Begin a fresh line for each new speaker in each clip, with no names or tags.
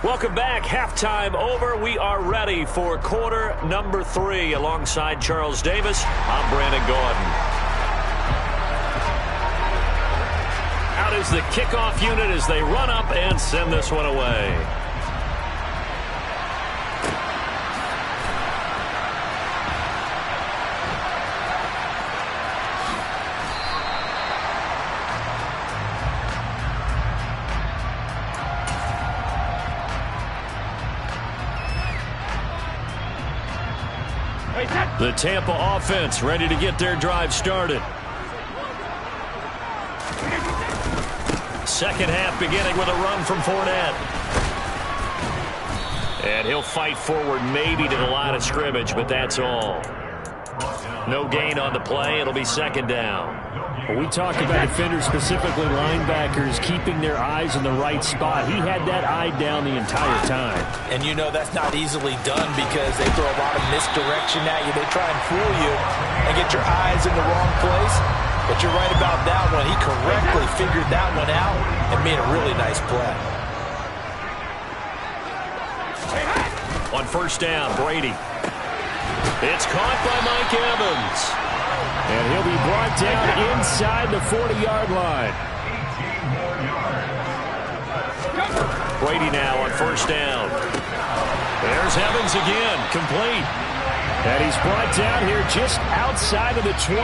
Welcome back. Halftime over. We are ready for quarter number 3. Alongside Charles Davis, I'm Brandon Gordon. Out is the kickoff unit as they run up and send this one away. The Tampa offense ready to get their drive started. Second half beginning with a run from Fournette. And he'll fight forward maybe to the line of scrimmage, but that's all. No gain on the play. It'll be second down.
Well, we talk about defenders, specifically linebackers, keeping their eyes in the right spot. He had that eye down the entire time.
And you know that's not easily done because they throw a lot of misdirection at you. They try and fool you and get your eyes in the wrong place. But you're right about that one. He correctly figured that one out and made a really nice play.
On first down, Brady. It's caught by Mike Evans.
And he'll be brought down inside the 40-yard line.
Brady now on first down. There's Evans again, complete.
And he's brought down here just outside of the 20.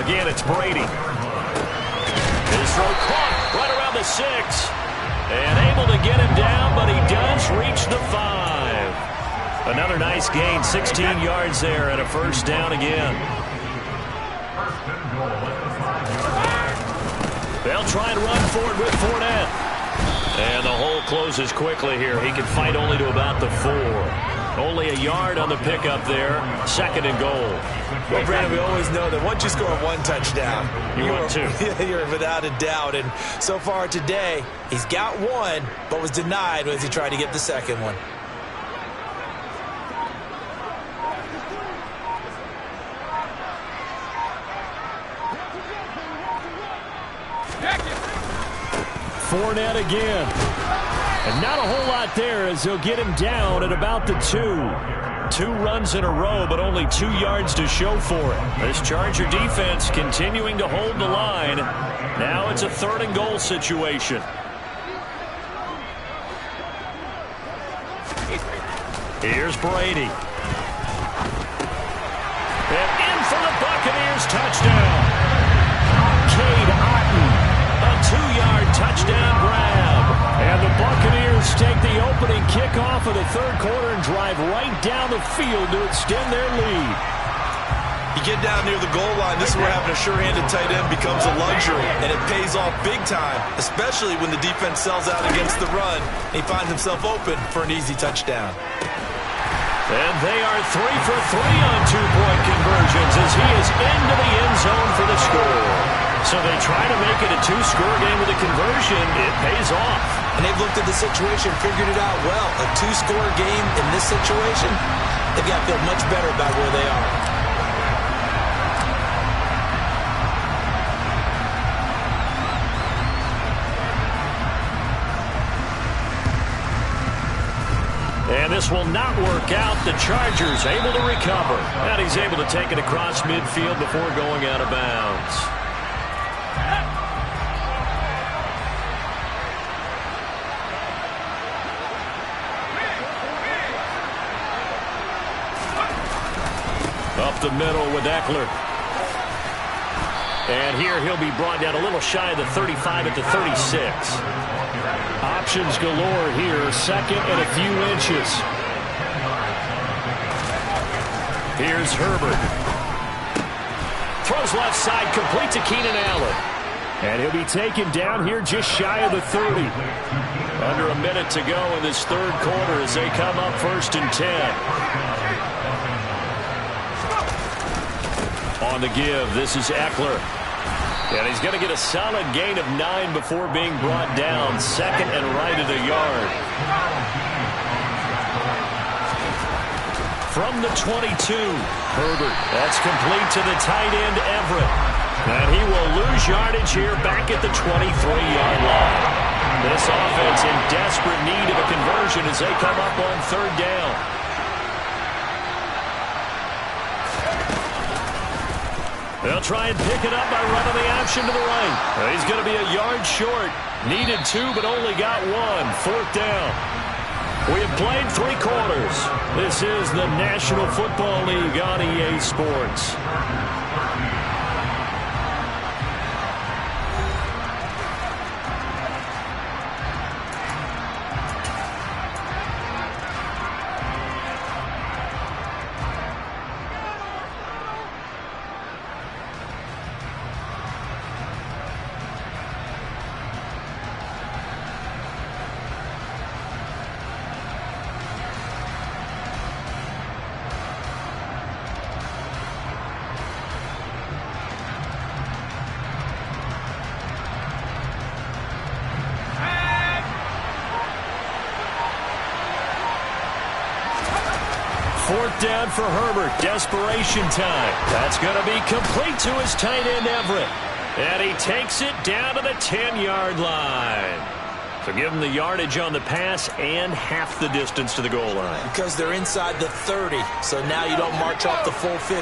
Again, it's Brady. His throw caught right around the 6. And able to get him down, but he does reach the 5. Another nice gain, 16 yards there and a first down again. They'll try and run forward with Fournette. And the hole closes quickly here. He can fight only to about the 4. Only a yard on the pickup there. Second and goal.
Well, Brandon, we always know that once you score one touchdown, you're without a doubt. And so far today, he's got one, but was denied as he tried to get the second one.
Fournette again. And not a whole lot there as he'll get him down at about the 2.
2 runs in a row, but only 2 yards to show for it. This Charger defense continuing to hold the line. Now it's a third and goal situation. Here's Brady. And in for the Buccaneers touchdown. Cade Otton, a 2-yard touchdown grab. And the Buccaneers take the opening kickoff of the third quarter and drive right down the field to extend their lead.
You get down near the goal line, this is where having a sure-handed tight end becomes a luxury, and it pays off big time, especially when the defense sells out against the run, and he finds himself open for an easy touchdown.
And they are 3 for 3 on 2-point conversions as he is into the end zone for the score. So they try to make it a 2-score game with a conversion. It pays off.
And they've looked at the situation, figured it out well. A 2-score game in this situation, they've got to feel much better about where they are.
And this will not work out. The Chargers able to recover. And he's able to take it across midfield before going out of bounds. Up the middle with Eckler. And here he'll be brought down a little shy of the 35 at the 36.
Options galore here. Second and a few inches.
Here's Herbert. Throws left side, complete to Keenan Allen.
And he'll be taken down here just shy of the 30.
Under a minute to go in this third quarter as they come up 1st and 10. On the give, this is Eckler. And he's going to get a solid gain of 9 before being brought down. Second and right at a yard. From the 22, Herbert. That's complete to the tight end, Everett.
And he will lose yardage here back at the 23-yard line. This offense in desperate need of a conversion as they come up on third down. They'll try and pick it up by running the option to the right. He's going to be a yard short. Needed 2, but only got 1. Fourth down. We have played 3 quarters. This is the National Football League on EA Sports. Fourth down for Herbert. Desperation time. That's going to be complete to his tight end, Everett. And he takes it down to the 10-yard line. So give him the yardage on the pass and half the distance to the goal line.
Because they're inside the 30, so now you don't march off the full 15,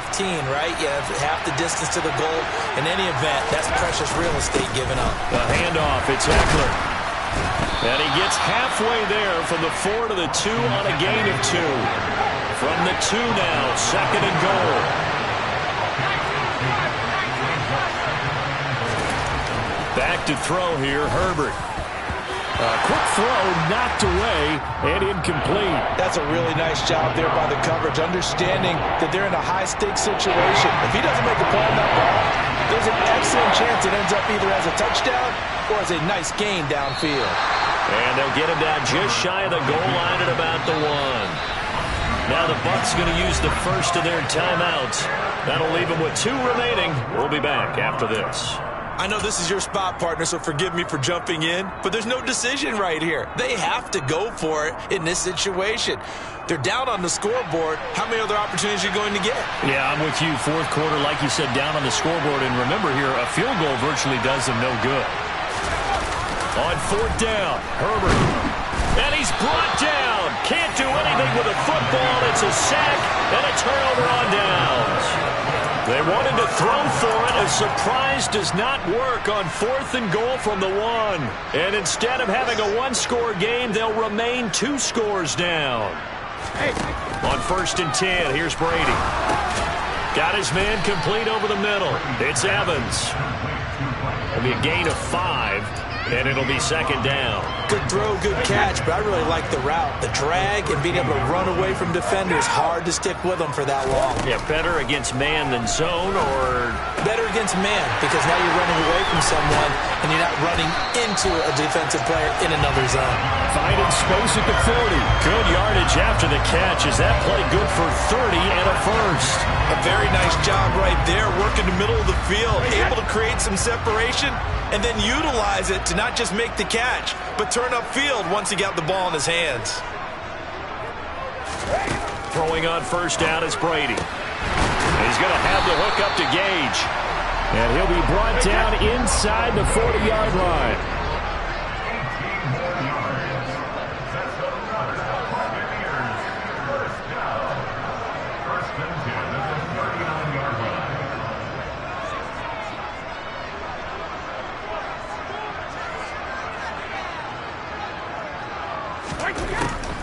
right? You have half the distance to the goal. In any event, that's precious real estate given up.
The handoff, it's Eckler. And he gets halfway there from the 4 to the 2 on a gain of 2. From the 2 now, second and goal. Back to throw here, Herbert. Quick throw, knocked away, and incomplete.
That's a really nice job there by the coverage, understanding that they're in a high-stakes situation. If he doesn't make a play on that ball, there's an excellent chance it ends up either as a touchdown or as a nice gain downfield.
And they'll get him down just shy of the goal line at about the 1. Now the Bucs going to use the first of their timeouts. That'll leave them with 2 remaining. We'll be back after this.
I know this is your spot, partner, so forgive me for jumping in, but there's no decision right here. They have to go for it in this situation. They're down on the scoreboard. How many other opportunities are you going to get?
Yeah, I'm with you. Fourth quarter, like you said, down on the scoreboard. And remember here, a field goal virtually does them no good. On fourth down, Herbert. And he's brought down. Can't do anything with a football. It's a sack and a turnover on downs. They wanted to throw for it. A surprise does not work on 4th and goal from the 1. And instead of having a 1-score game, they'll remain 2 scores down. On 1st and 10, here's Brady. Got his man complete over the middle. It's Evans. It'll be a gain of 5. And it'll be second down.
Good throw, good catch, but I really like the route. The drag and being able to run away from defenders. Hard to stick with them for that long.
Yeah, better against man than zone, or?
Better against man, because now you're running away from someone and you're not running into a defensive player in another zone.
Finding space at the 40. Good yardage after the catch. Is that play good for 30 and a first?
A very nice job right there, working the middle of the field, able to create some separation and then utilize it to not just make the catch, but turn upfield once he got the ball in his hands.
Throwing on first down is Brady. He's going to have the hook up to Gage. And he'll be brought down inside the 40-yard line.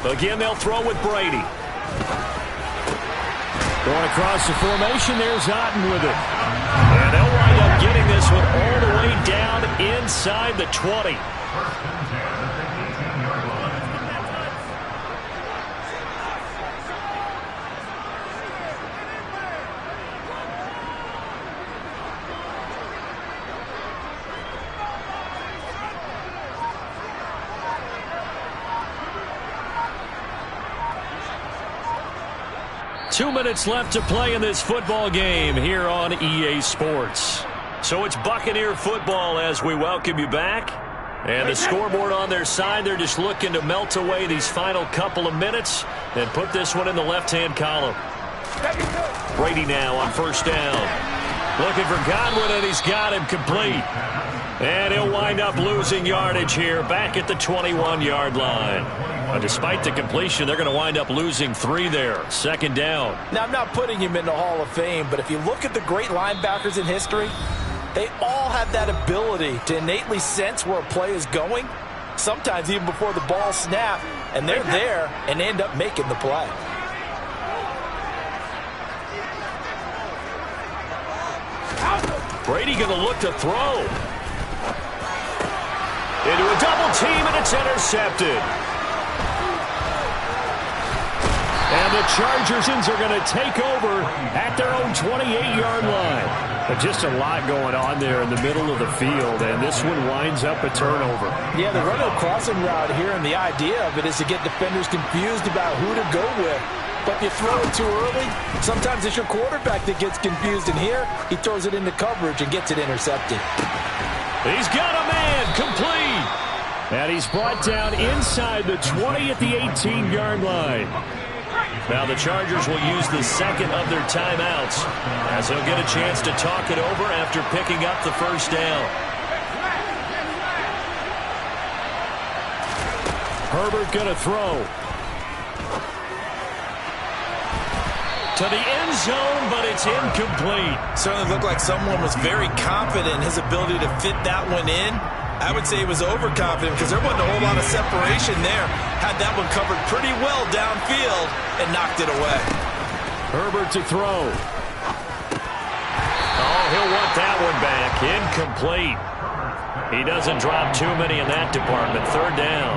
Again, they'll throw with Brady. Going across the formation, there's Otten with it. And they'll wind up getting this one all the way down inside the 20. Two minutes left to play in this football game here on EA Sports. So it's Buccaneer football as we welcome you back. And the scoreboard on their side, they're just looking to melt away these final couple of minutes and put this one in the left-hand column. Brady now on first down.
Looking for Godwin, and he's got him complete. And he'll wind up losing yardage here back at the 21-yard line. Despite the completion, they're going to wind up losing 3 there. Second down.
Now, I'm not putting him in the Hall of Fame, but if you look at the great linebackers in history, they all have that ability to innately sense where a play is going, sometimes even before the ball snaps, and they're there and end up making the play.
Brady going to look to throw. Into a double team, and it's intercepted. And the Chargers are going to take over at their own 28-yard line. But just a lot going on there in the middle of the field, and this one winds up a turnover.
Yeah, the run-up crossing route here, and the idea of it is to get defenders confused about who to go with. But if you throw it too early, sometimes it's your quarterback that gets confused, and here he throws it into coverage and gets it intercepted.
He's got a man, complete. And he's brought down inside the 20 at the 18-yard line. Now the Chargers will use the second of their timeouts as they'll get a chance to talk it over after picking up the first down. Herbert going to throw. To the end zone, but it's incomplete.
Certainly looked like someone was very confident in his ability to fit that one in. I would say he was overconfident because there wasn't a whole lot of separation there. Had that one covered pretty well downfield and knocked it away.
Herbert to throw. Oh, he'll want that one back. Incomplete. He doesn't drop too many in that department. Third down.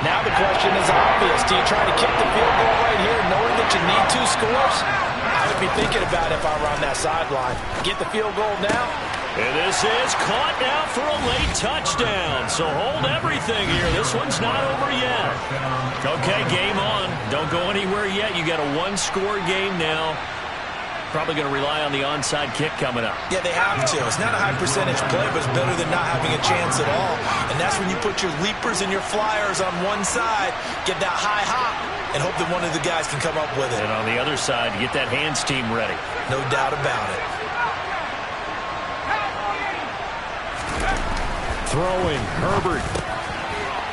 Now the question is obvious. Do you try to kick the field goal right here knowing that you need 2 scores? I would be thinking about it if I were on that sideline. Get the field goal now.
And this is caught now for a late touchdown. So hold everything here. This one's not over yet. Okay, game on. Don't go anywhere yet. You got a 1-score game now. Probably going to rely on the onside kick coming up.
Yeah, they have to. It's not a high percentage play, but it's better than not having a chance at all. And that's when you put your leapers and your flyers on one side, get that high hop, and hope that one of the guys can come up with it.
And on the other side, get that hands team ready.
No doubt about it.
Throwing, Herbert.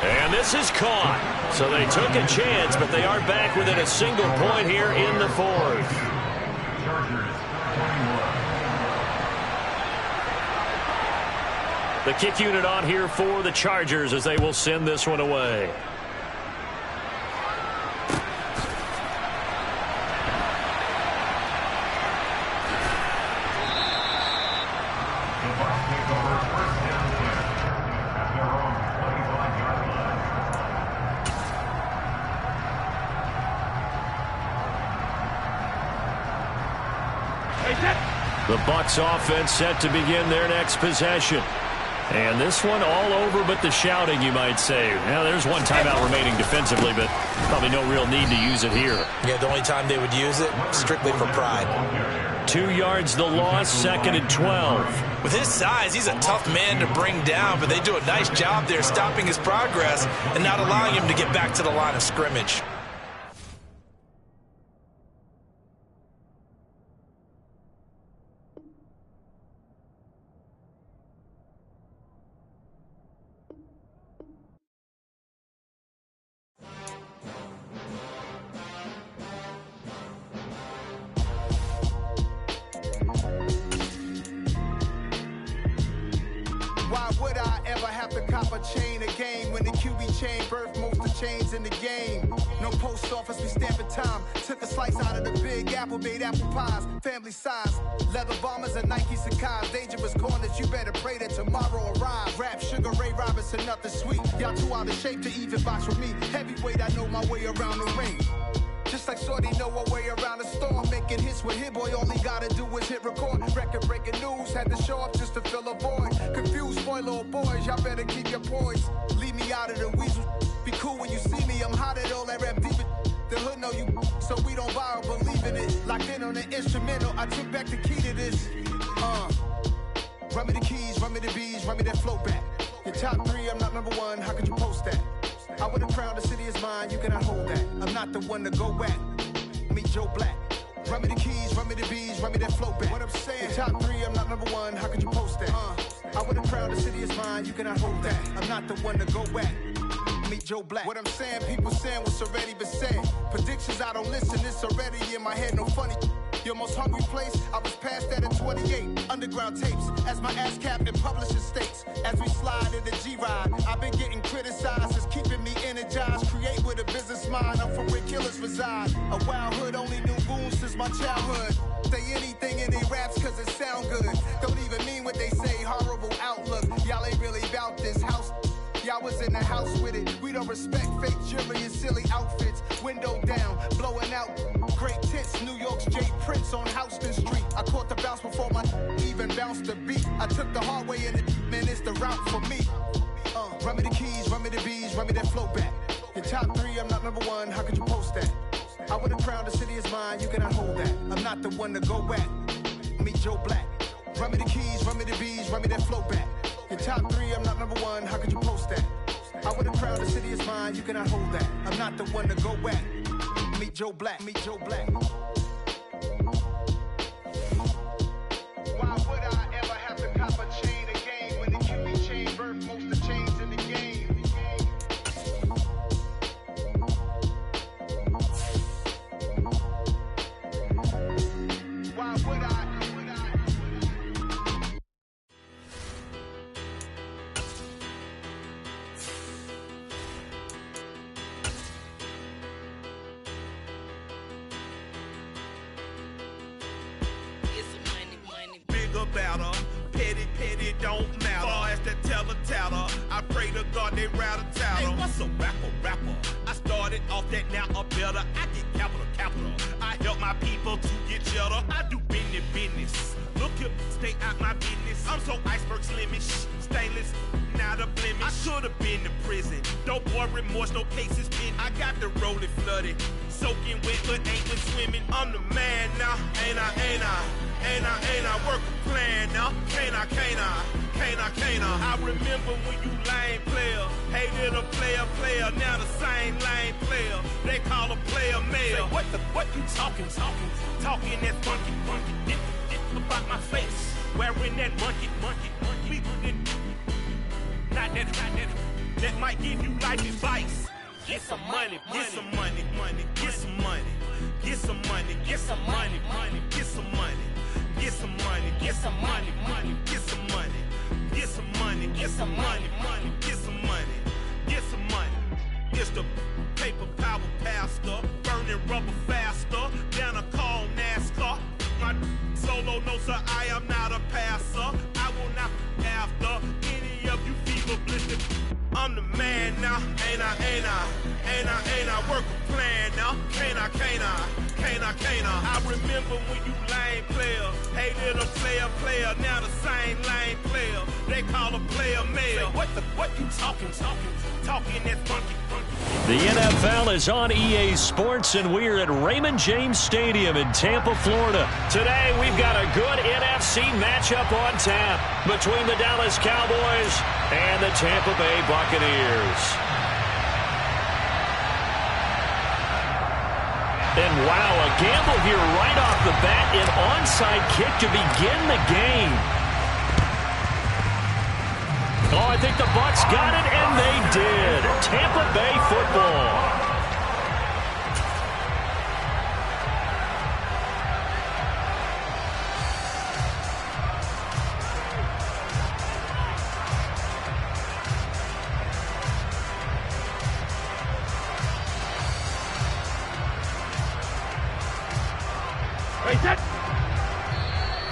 And this is caught. So they took a chance, but they are back within a single point here in the fourth. The kick unit on here for the Chargers as they will send this one away. The Bucs offense set to begin their next possession. And this one all over but the shouting, you might say. Now, there's one timeout remaining defensively, but probably no real need to use it here.
Yeah, the only time they would use it, strictly for pride.
2 yards the loss, 2nd and 12.
With his size, he's a tough man to bring down, but they do a nice job there stopping his progress and not allowing him to get back to the line of scrimmage.
Chain a game when the QB chain birthed most of the chains in the game. No post office, we stamping time. Took a slice out of the big apple, made apple pies, family size. Leather bombers and Nike Sacai's. Dangerous corners, you better pray that tomorrow arrives. Rap, Sugar Ray Robinson, nothing sweet. Y'all too out of shape to even box with me. Heavyweight, I know my way around the ring. Just like Shorty know a way around the storm. Making hits with Hit Boy, all he gotta do is hit record. Record breaking news, had to show up just to fill a void. Confused boy, little boys, y'all better keep your poise. Leave me out of the weasel. Be cool when you see me, I'm hot at all that rap deep. The hood know you, so we don't borrow, believe in it. Locked in on the instrumental, I took back the key to this. Run me the keys, run me the bees, run me that flow back. Your top 3, I'm not number 1, how could you post that? I would have crowned the city is mine, you cannot hold that. I'm not the one to go at. Meet Joe Black. Run me the keys, run me the bees, run me that flow back. What I'm saying, the top 3, I'm not number 1, how could you post that? I would have crowned the city is mine, you cannot hold that. I'm not the one to go back. Meet Joe Black. What I'm saying, people saying what's already been said. Predictions, I don't listen, it's already in my head, no funny. Your most hungry place, I was past that at 28. Underground tapes, as my ass cap in publishing states. As we slide in the G-Ride, I've been getting criticized, it's keeping me energized. Create with a business mind, I'm from where killers reside. A wild hood, only knew goons since my childhood. Say anything in they raps cause it sound good. Don't even mean what they say, horrible outlook. Y'all ain't really about this house. Y'all was in the house with it. We don't respect fake jewelry and silly outfits. Window down, blowing out. Great tits, New York's J. Prince on Houston Street. I caught the bounce before my even bounced the beat. I took the hard way and man, it's the route for me. Run me the keys, run me the bees, run me that flow back. Your top 3, I'm not number 1, how could you post that? I would have crowned the city is mine, you cannot hold that. I'm not the one to go back. Meet Joe Black. Run me the keys, run me the bees, run me that flow back. Your top 3, I'm not number 1, how could you post that? I would have crowned the city is mine, you cannot hold that. I'm not the one to go back. Meet Joe Black, meet Joe Black. Why would I ever have to cop a chain again when the QB chain birthed most of the chains in the game? Why would I?
Better, petty, don't matter. Far as the teller, I pray to God they rattle tattle. Hey, what's a rapper? I started off that, now I'm better. I get capital. I help my people to get cheddar. I do business. Look here, stay out my business. I'm so iceberg slimish, stainless, not a blemish. I should have been to prison. No boy remorse, no cases pinned. I got the rolling flooded, soaking wet, but ain't been swimming. I'm the man now, ain't I? Work a plan now, can't I? I remember when you lame player, hated a player, now the same lame player. They call a player mayor. Say, what you talking that funky, about my face, wearing that monkey, not that might give you life advice. Get some money, get some money, get some money, get some money, get some money, get some money. Get some money, get some money, get some money, get some money, get some money, get some money, get some money. It's the paper power pastor, burning rubber faster, down a call NASCAR. My solo no sir, I am not a passer. I will not after any of you fever blistered. I'm the man now, ain't I? Work a plan now, can't I? I remember when you lame player, hated a player, now the same lame player. They call a player mayor. What you talking that funky.
The NFL is on EA Sports, and we're at Raymond James Stadium in Tampa, Florida. Today, we've got a good NFC matchup on tap between the Dallas Cowboys and the Tampa Bay Buccaneers. And wow, a gamble here right off the bat, an onside kick to begin the game. Oh, I think the Bucs got it, and they did. Tampa Bay football.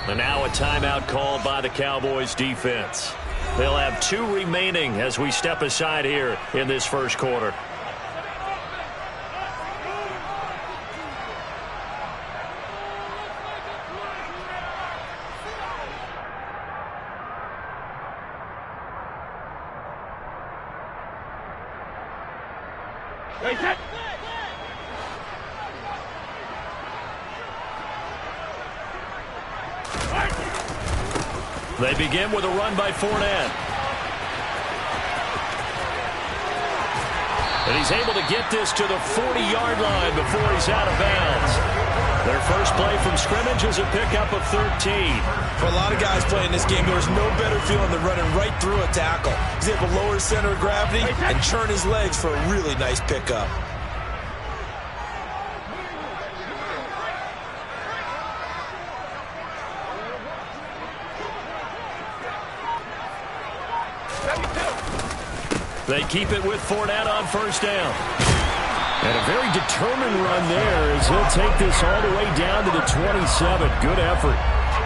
And now a timeout called by the Cowboys defense. They'll have 2 remaining as we step aside here in this first quarter. They begin with a run by Fournette.
And he's able to get this to the 40-yard line before he's out of bounds. Their first play from scrimmage is a pickup of 13.
For a lot of guys playing this game, there's no better feeling than running right through a tackle. He's able to lower his center of gravity and churn his legs for a really nice pickup.
They keep it with Fournette on first down. And a very determined run there as he'll take this all the way down to the 27. Good effort.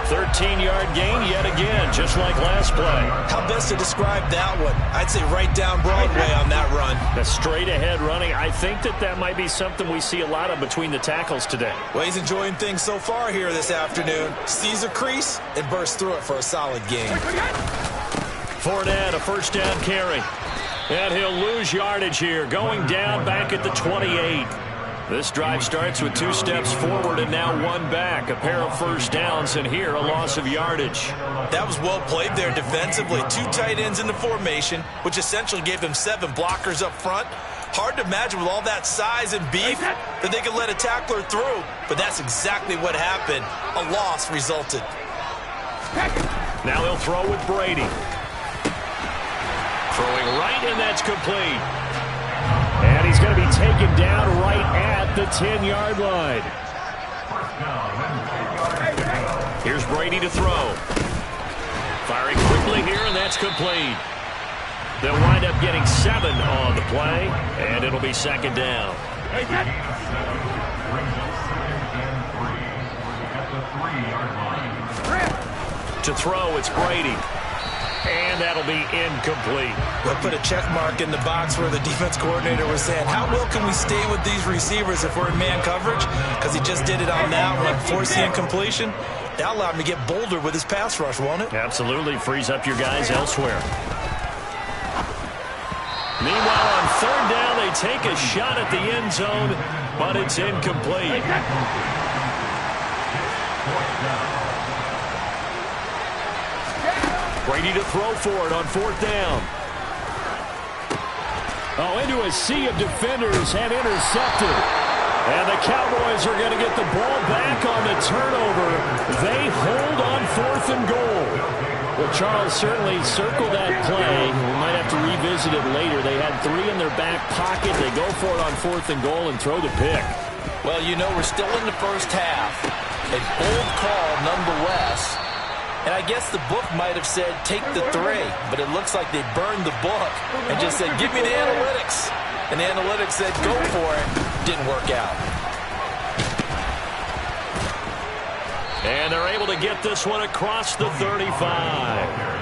13-yard gain yet again, just like last play.
How best to describe that one? I'd say right down Broadway on that run.
The straight-ahead running. I think that might be something we see a lot of between the tackles today.
Well, he's enjoying things so far here this afternoon. Sees a crease and bursts through it for a solid gain.
Fournette, a first down carry. And he'll lose yardage here, going down back at the 28. This drive starts with 2 steps forward and now 1 back. A pair of first downs, and here a loss of yardage.
That was well played there defensively. 2 tight ends in the formation, which essentially gave them 7 blockers up front. Hard to imagine with all that size and beef that they could let a tackler through, but that's exactly what happened. A loss resulted.
Now they'll throw with Brady. Throwing right, and that's complete. And he's going to be taken down right at the 10-yard line. Here's Brady to throw. Firing quickly here, and that's complete. They'll wind up getting 7 on the play, and it'll be second down. To throw, it's Brady. And that'll be incomplete.
We'll put a check mark in the box where the defense coordinator was saying, how well can we stay with these receivers if we're in man coverage? Because he just did it on that one, forced the incompletion. That allowed him to get bolder with his pass rush, won't it?
Absolutely. Frees up your guys elsewhere. Meanwhile, on third down, they take a shot at the end zone, but it's incomplete. Brady to throw for it on fourth down. Oh, into a sea of defenders and intercepted. And the Cowboys are going to get the ball back on the turnover. They hold on 4th and goal. Well, Charles, certainly circle that play. We might have to revisit it later. They had 3 in their back pocket. They go for it on 4th and goal and throw the pick.
Well, you know, we're still in the first half. A bold call nonetheless. And I guess the book might have said, take the 3. But it looks like they burned the book and just said, give me the analytics. And the analytics said, go for it. Didn't work out.
And they're able to get this one across the 35.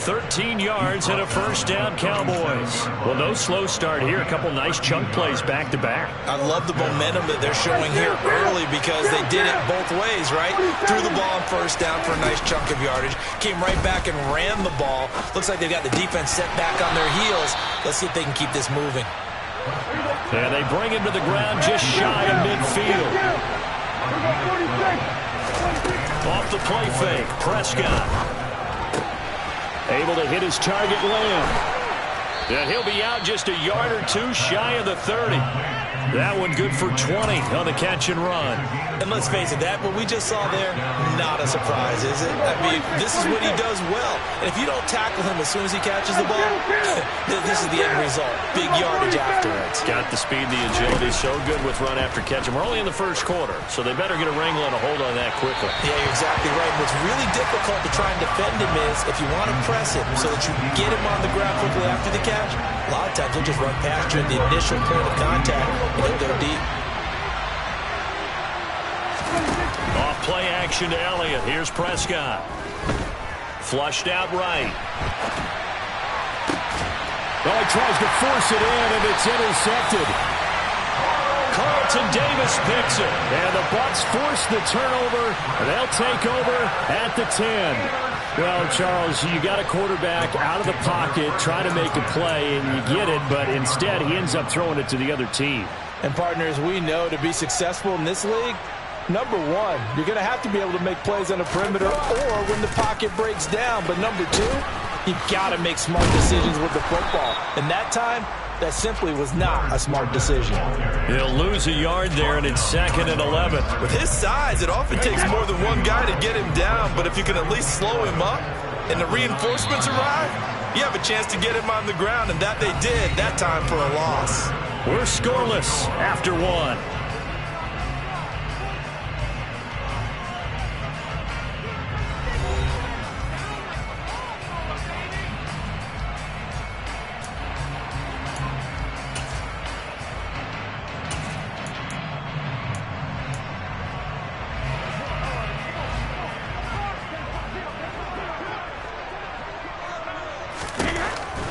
13 yards and a first down, Cowboys. Well, no slow start here. A couple nice chunk plays back-to-back.
I love the momentum that they're showing here early because they did it both ways, right? Threw the ball on first down for a nice chunk of yardage. Came right back and ran the ball. Looks like they've got the defense set back on their heels. Let's see if they can keep this moving.
And they bring him to the ground just shy of midfield. Off the play fake, Prescott. Able to hit his target, Lamb. And he'll be out just a yard or 2 shy of the 30. That one good for 20 on the catch and run.
And let's face it, that what we just saw there, not a surprise, is it? I mean, this is what he does well. And if you don't tackle him as soon as he catches the ball, this is the end result. Big yardage afterwards.
Got the speed, the agility, so good with run after catch. And we're only in the first quarter, so they better get a wrangle and a hold on that quickly.
Yeah, you're exactly right. What's really difficult to try and defend him is if you want to press him so that you get him on the ground quickly after the catch, a lot of times he'll just run past you at the initial point of contact and he'll go deep.
Off play action to Elliott. Here's Prescott. Flushed out right. Oh, he tries to force it in, and it's intercepted. Carlton Davis picks it. And the Bucs force the turnover. They'll take over at the 10. Well, Charles, you got a quarterback out of the pocket, try to make a play, and you get it, but instead he ends up throwing it to the other team.
And partners, we know to be successful in this league, number 1, you're going to have to be able to make plays on the perimeter or when the pocket breaks down. But number 2, you've got to make smart decisions with the football. And that time, That simply was not a smart decision.
He'll lose a yard there, and it's 2nd and 11.
With his size, it often takes more than one guy to get him down, but if you can at least slow him up and the reinforcements arrive, you have a chance to get him on the ground, and that they did that time for a loss.
We're scoreless after 1.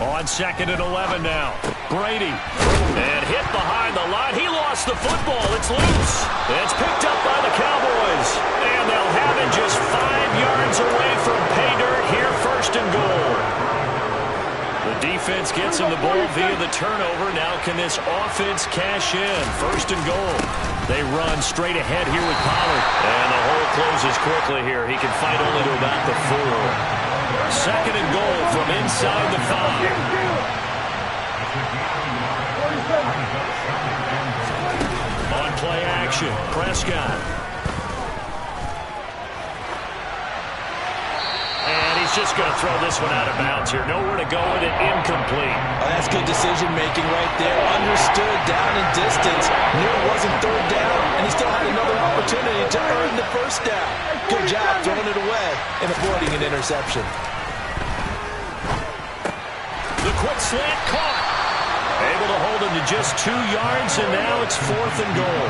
On 2nd and 11 now. Brady. And hit behind the line. He lost the football. It's loose. It's picked up by the Cowboys. And they'll have it just 5 yards away from pay dirt here, 1st and goal. The defense gets him the ball via the turnover. Now can this offense cash in? 1st and goal. They run straight ahead here with Pollard. And the hole closes quickly here. He can fight only to about the 4. 2nd and goal from inside the 5. On play action, Prescott. And he's just going to throw this one out of bounds here. Nowhere to go with it, incomplete.
Oh, that's good decision-making right there. Understood down and distance. Knew it wasn't 3rd down, and he still had another opportunity to earn the 1st down. Good job throwing it away and avoiding an interception.
The quick slant caught. Able to hold him to just 2 yards, and now it's 4th and goal.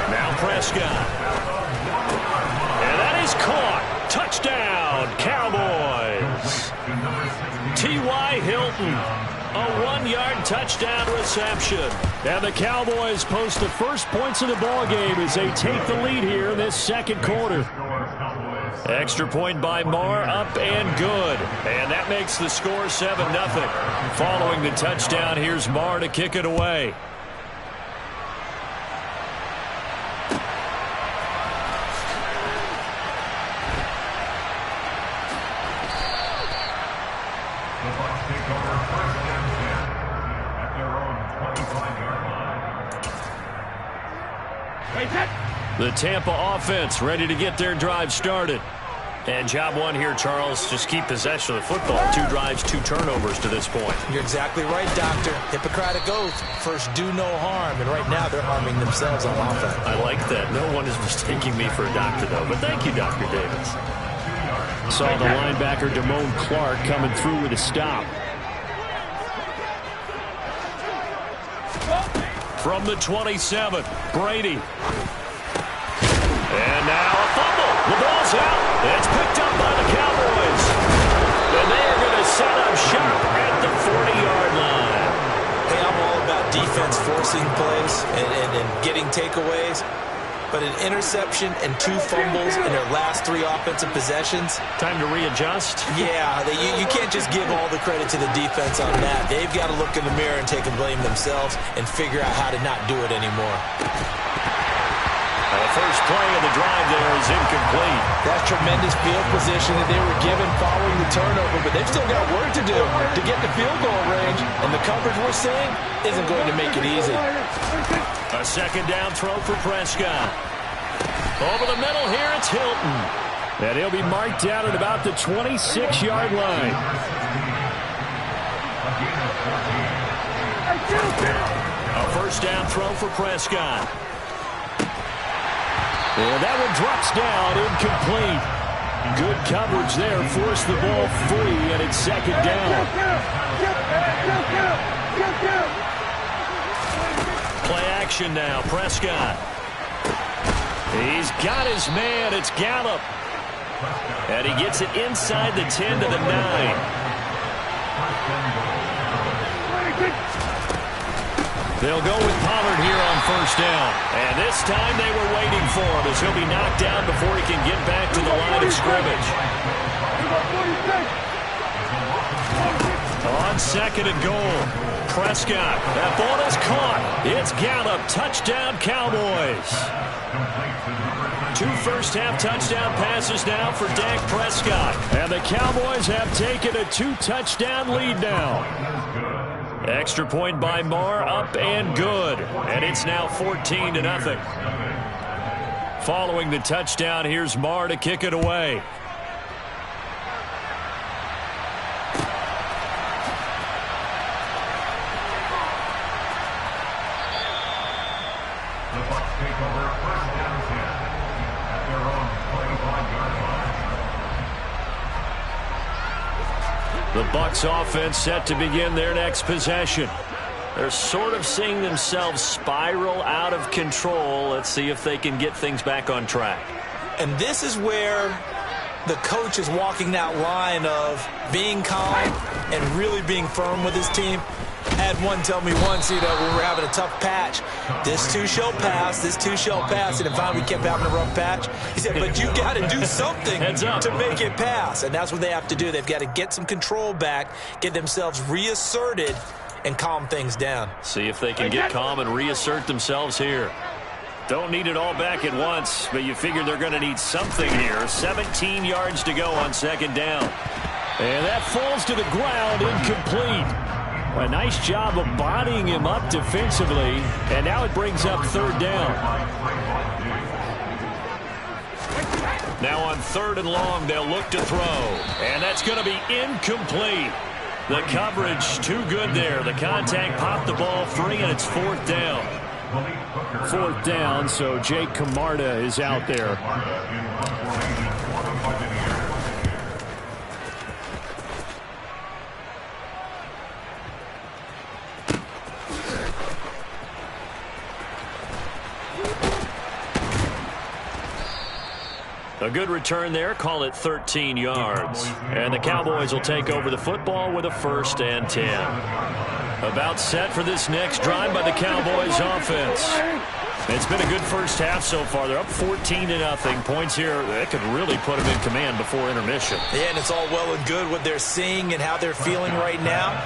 Now Prescott. And that is caught. Touchdown, Cowboys. T.Y. Hilton. A 1-yard touchdown reception. And the Cowboys post the first points of the ballgame as they take the lead here in this 2nd quarter. Extra point by Marr, up and good. And that makes the score 7-0. Following the touchdown, here's Marr to kick it away. The Tampa offense ready to get their drive started. And job 1 here, Charles, just keep possession of the football. 2 drives, 2 turnovers to this point.
You're exactly right, Doctor. Hippocratic oath. First, do no harm. And right now, they're harming themselves on offense.
I like that. No one is mistaking me for a doctor, though. But thank you, Dr. Davis. Saw the linebacker, Damone Clark, coming through with a stop. From the 27, Brady. And now a fumble. The ball's out. It's picked up by the Cowboys. And they are going to set up shop at the 40-yard line.
Hey, I'm all about defense forcing plays and getting takeaways. But an interception and 2 fumbles in their last 3 offensive possessions.
Time to readjust?
Yeah, you can't just give all the credit to the defense on that. They've got to look in the mirror and take and blame themselves and figure out how to not do it anymore.
The first play of the drive there is incomplete.
That's tremendous field position that they were given following the turnover, but they've still got work to do to get the field goal range, and the coverage we're seeing isn't going to make it easy.
A 2nd down throw for Prescott. Over the middle here, it's Hilton. And he'll be marked down at about the 26-yard line. A 1st down throw for Prescott. And that one drops down, incomplete. Good coverage there, forced the ball free, and it's 2nd down. Play action now, Prescott. He's got his man, it's Gallup. And he gets it inside the 10 to the 9. They'll go with Pollard here on 1st down. And this time they were waiting for him as he'll be knocked down before he can get back to the line of scrimmage. On 2nd and goal, Prescott. That ball is caught. It's Gallup. Touchdown, Cowboys.
2 first-half touchdown passes now for Dak Prescott. And the Cowboys have taken a 2-touchdown lead now. Extra point by Marr, up and good. And it's now 14-0. Following the touchdown, here's Marr to kick it away. The Bucs offense set to begin their next possession. They're sort of seeing themselves spiral out of control. Let's see if they can get things back on track.
And this is where the coach is walking that line of being calm and really being firm with his team. I had one tell me once, when we were having a tough patch, this too shall pass, this too shall pass. And finally we kept having a rough patch. He said, but you got to do something to make it pass. And that's what they have to do. They've got to get some control back, get themselves reasserted, and calm things down.
See if they can get calm and reassert themselves here. Don't need it all back at once, but you figure they're going to need something here. 17 yards to go on second down. And that falls to the ground, incomplete. A nice job of bodying him up defensively, and now it brings up third down. Now on 3rd and long, they'll look to throw, and that's going to be incomplete. The coverage too good there. The contact popped the ball free, and it's 4th down. 4th down, so Jake Camarda is out there. A good return there. Call it 13 yards. And the Cowboys will take over the football with a 1st and 10. About set for this next drive by the Cowboys offense. It's been a good first half so far. They're up 14-0. Points here that could really put them in command before intermission.
Yeah, and it's all well and good what they're seeing and how they're feeling right now.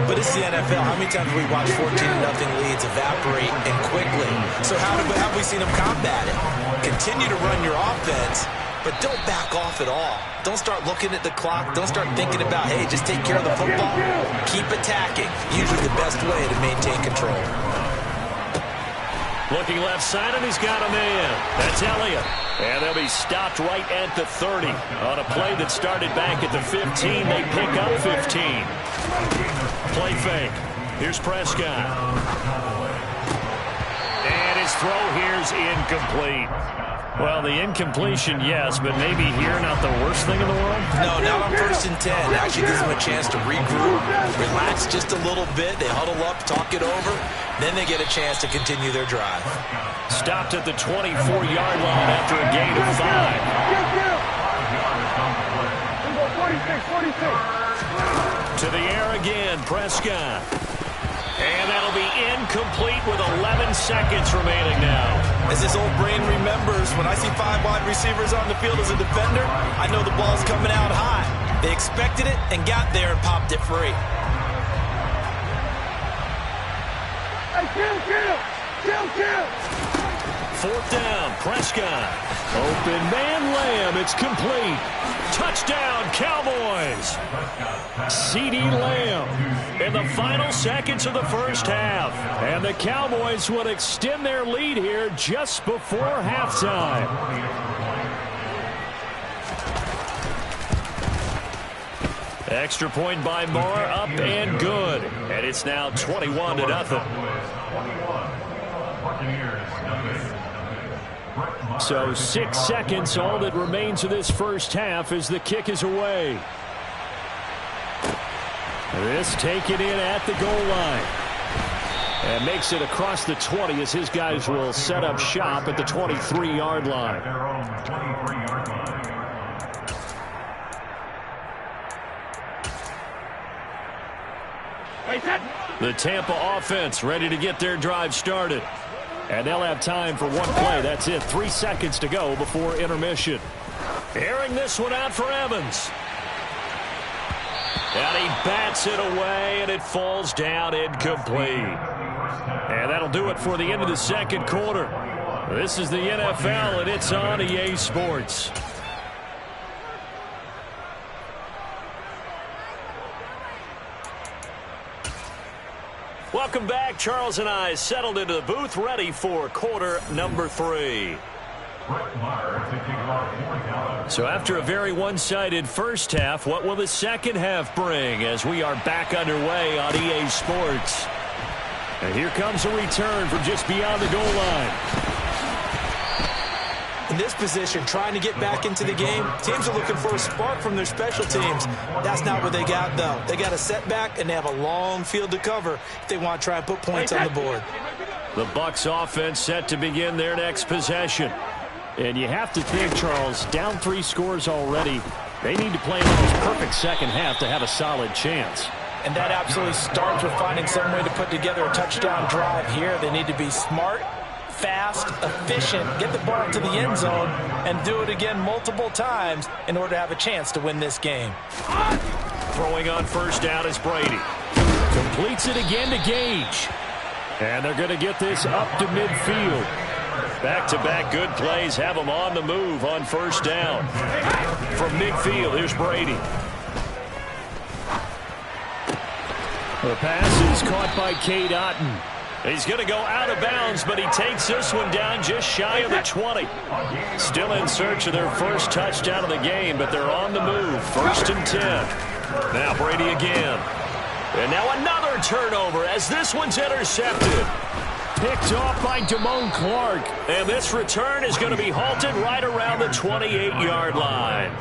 But it's the NFL. How many times have we watched 14-0 leads evaporate and quickly? So how have we seen them combat it? Continue to run your offense, but don't back off at all. Don't start looking at the clock. Don't start thinking about, hey, just take care of the football. Keep attacking. Usually the best way to maintain control.
Looking left side, and he's got a man. That's Elliott. And they'll be stopped right at the 30. On a play that started back at the 15, they pick up 15. Play fake. Here's Prescott. And his throw here's incomplete. Well, the incompletion, yes, but maybe here not the worst thing in the world?
No, not on 1st and 10. Actually gives them a chance to regroup, relax just a little bit. They huddle up, talk it over. Then they get a chance to continue their drive.
Stopped at the 24-yard line after a gain of 5. To the air again, Prescott. And that'll be incomplete with 11 seconds remaining now.
As his old brain remembers, when I see 5 wide receivers on the field as a defender, I know the ball's coming out high. They expected it and got there and popped it free.
Kill.
4th down, Prescott. Open man Lamb, it's complete. Touchdown, Cowboys. CeeDee Lamb in the final seconds of the first half. And the Cowboys would extend their lead here just before halftime. Extra point by Marr, up and good. And it's now 21-0. So 6 seconds, all that remains of this first half as the kick is away. This taken in at the goal line. And makes it across the 20 as his guys will set up shop at the 23-yard line. The Tampa offense ready to get their drive started. And they'll have time for one play. That's it. 3 seconds to go before intermission. Airing this one out for Evans. And he bats it away, and it falls down incomplete. And that'll do it for the end of the second quarter. This is the NFL, and it's on EA Sports. Welcome back. Charles and I settled into the booth, ready for quarter number 3. So after a very one-sided first half, what will the second half bring as we are back underway on EA Sports? And here comes a return from just beyond the goal line.
In this position, trying to get back into the game, teams are looking for a spark from their special teams. That's not what they got, though. They got a setback, and they have a long field to cover if they want to try and put points on the board.
The Bucs offense set to begin their next possession. And you have to think, Charles, down 3 scores already. They need to play an almost perfect second half to have a solid chance.
And that absolutely starts with finding some way to put together a touchdown drive here. They need to be smart, fast, efficient, get the ball to the end zone, and do it again multiple times in order to have a chance to win this game.
Throwing on first down is Brady. Completes it again to Gage. And they're going to get this up to midfield. Back-to-back good plays have them on the move on first down. From midfield, here's Brady. The pass is caught by Cade Otton. He's going to go out of bounds, but he takes this one down just shy of the 20. Still in search of their first touchdown of the game, but they're on the move. 1st and 10. Now Brady again. And now another turnover as this one's intercepted. Picked off by Damone Clark. And this return is going to be halted right around the 28-yard line.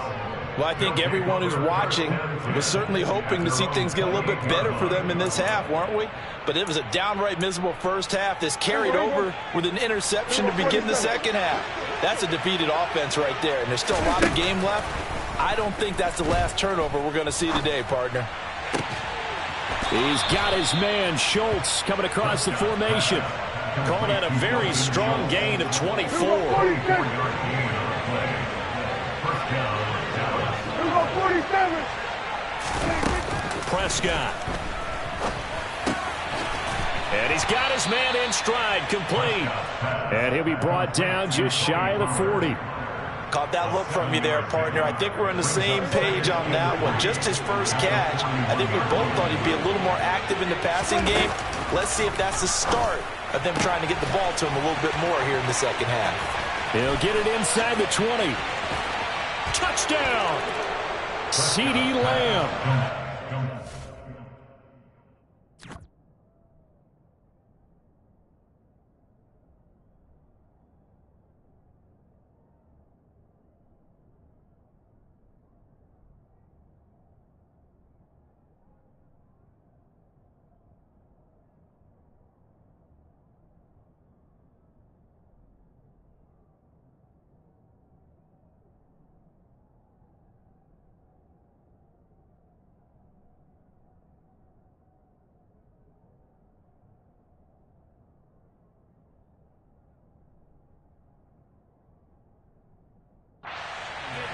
Well, I think everyone who's watching was certainly hoping to see things get a little bit better for them in this half, weren't we? But it was a downright miserable first half. This carried over with an interception to begin the second half. That's a defeated offense right there, and there's still a lot of game left. I don't think that's the last turnover we're going to see today, partner.
He's got his man, Schultz, coming across the formation. Calling that a very strong gain of 24. Prescott. And he's got his man in stride, complete. And he'll be brought down just shy of the 40.
Caught that look from you there, partner. I think we're on the same page on that one. Just his first catch. I think we both thought he'd be a little more active in the passing game. Let's see if that's the start of them trying to get the ball to him a little bit more here in the second half.
He'll get it inside the 20. Touchdown! CeeDee Lamb.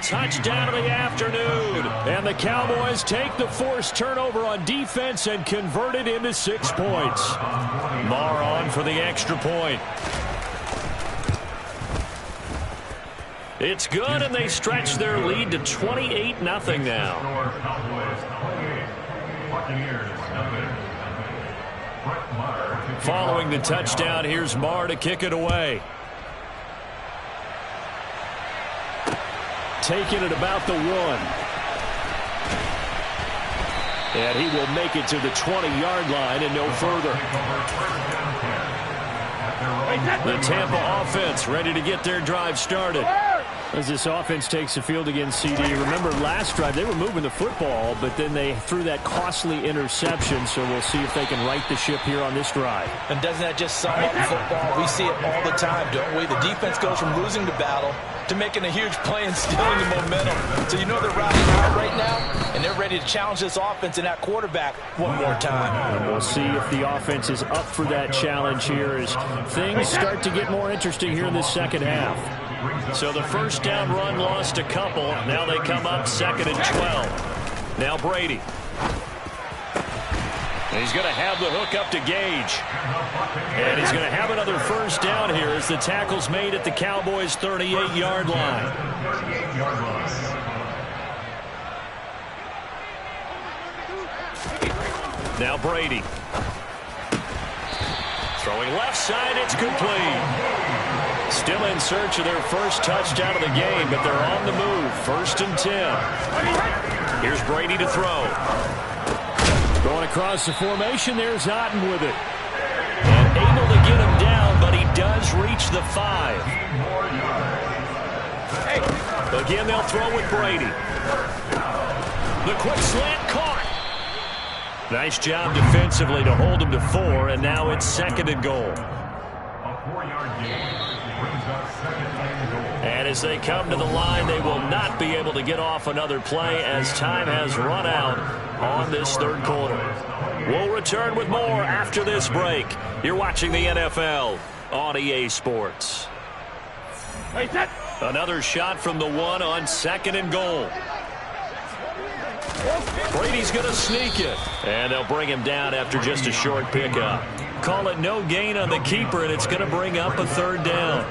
Touchdown of the afternoon. And the Cowboys take the forced turnover on defense and convert it into 6 points. Marr on for the extra point. It's good, and they stretch their lead to 28-0 now. Following the touchdown, here's Marr to kick it away. Taking it about the 1. And he will make it to the 20-yard line and no further. The Tampa offense ready to get their drive started. As this offense takes the field against CD. Remember last drive they were moving the football, but then they threw that costly interception, so we'll see if they can right the ship here on this drive.
And doesn't that just sum up football? We see it all the time, don't we? The defense goes from losing the battle to making a huge play and stealing the momentum. So you know they're riding high right now, and they're ready to challenge this offense and that quarterback one more time.
And we'll see if the offense is up for that challenge here as things start to get more interesting here in this second half. So the first down run lost a couple. Now they come up 2nd and 12. Now Brady.
He's going to have the hook up to Gage. And he's going to have another first down here as the tackle's made at the Cowboys' 38-yard line. Now Brady. Throwing left side, it's complete. Still in search of their first touchdown of the game, but they're on the move. 1st and 10. Here's Brady to throw. Going across the formation, there's Otten with it. And able to get him down, but he does reach the 5. Again, they'll throw with Brady. The quick slant caught. Nice job defensively to hold him to 4, and now it's 2nd and goal. And as they come to the line, they will not be able to get off another play as time has run out on this 3rd quarter. We'll return with more after this break. You're watching the NFL on EA Sports. Another shot from the 1 on 2nd and goal. Brady's going to sneak it. And they'll bring him down after just a short pickup. Call it no gain on the keeper, and it's going to bring up a 3rd down.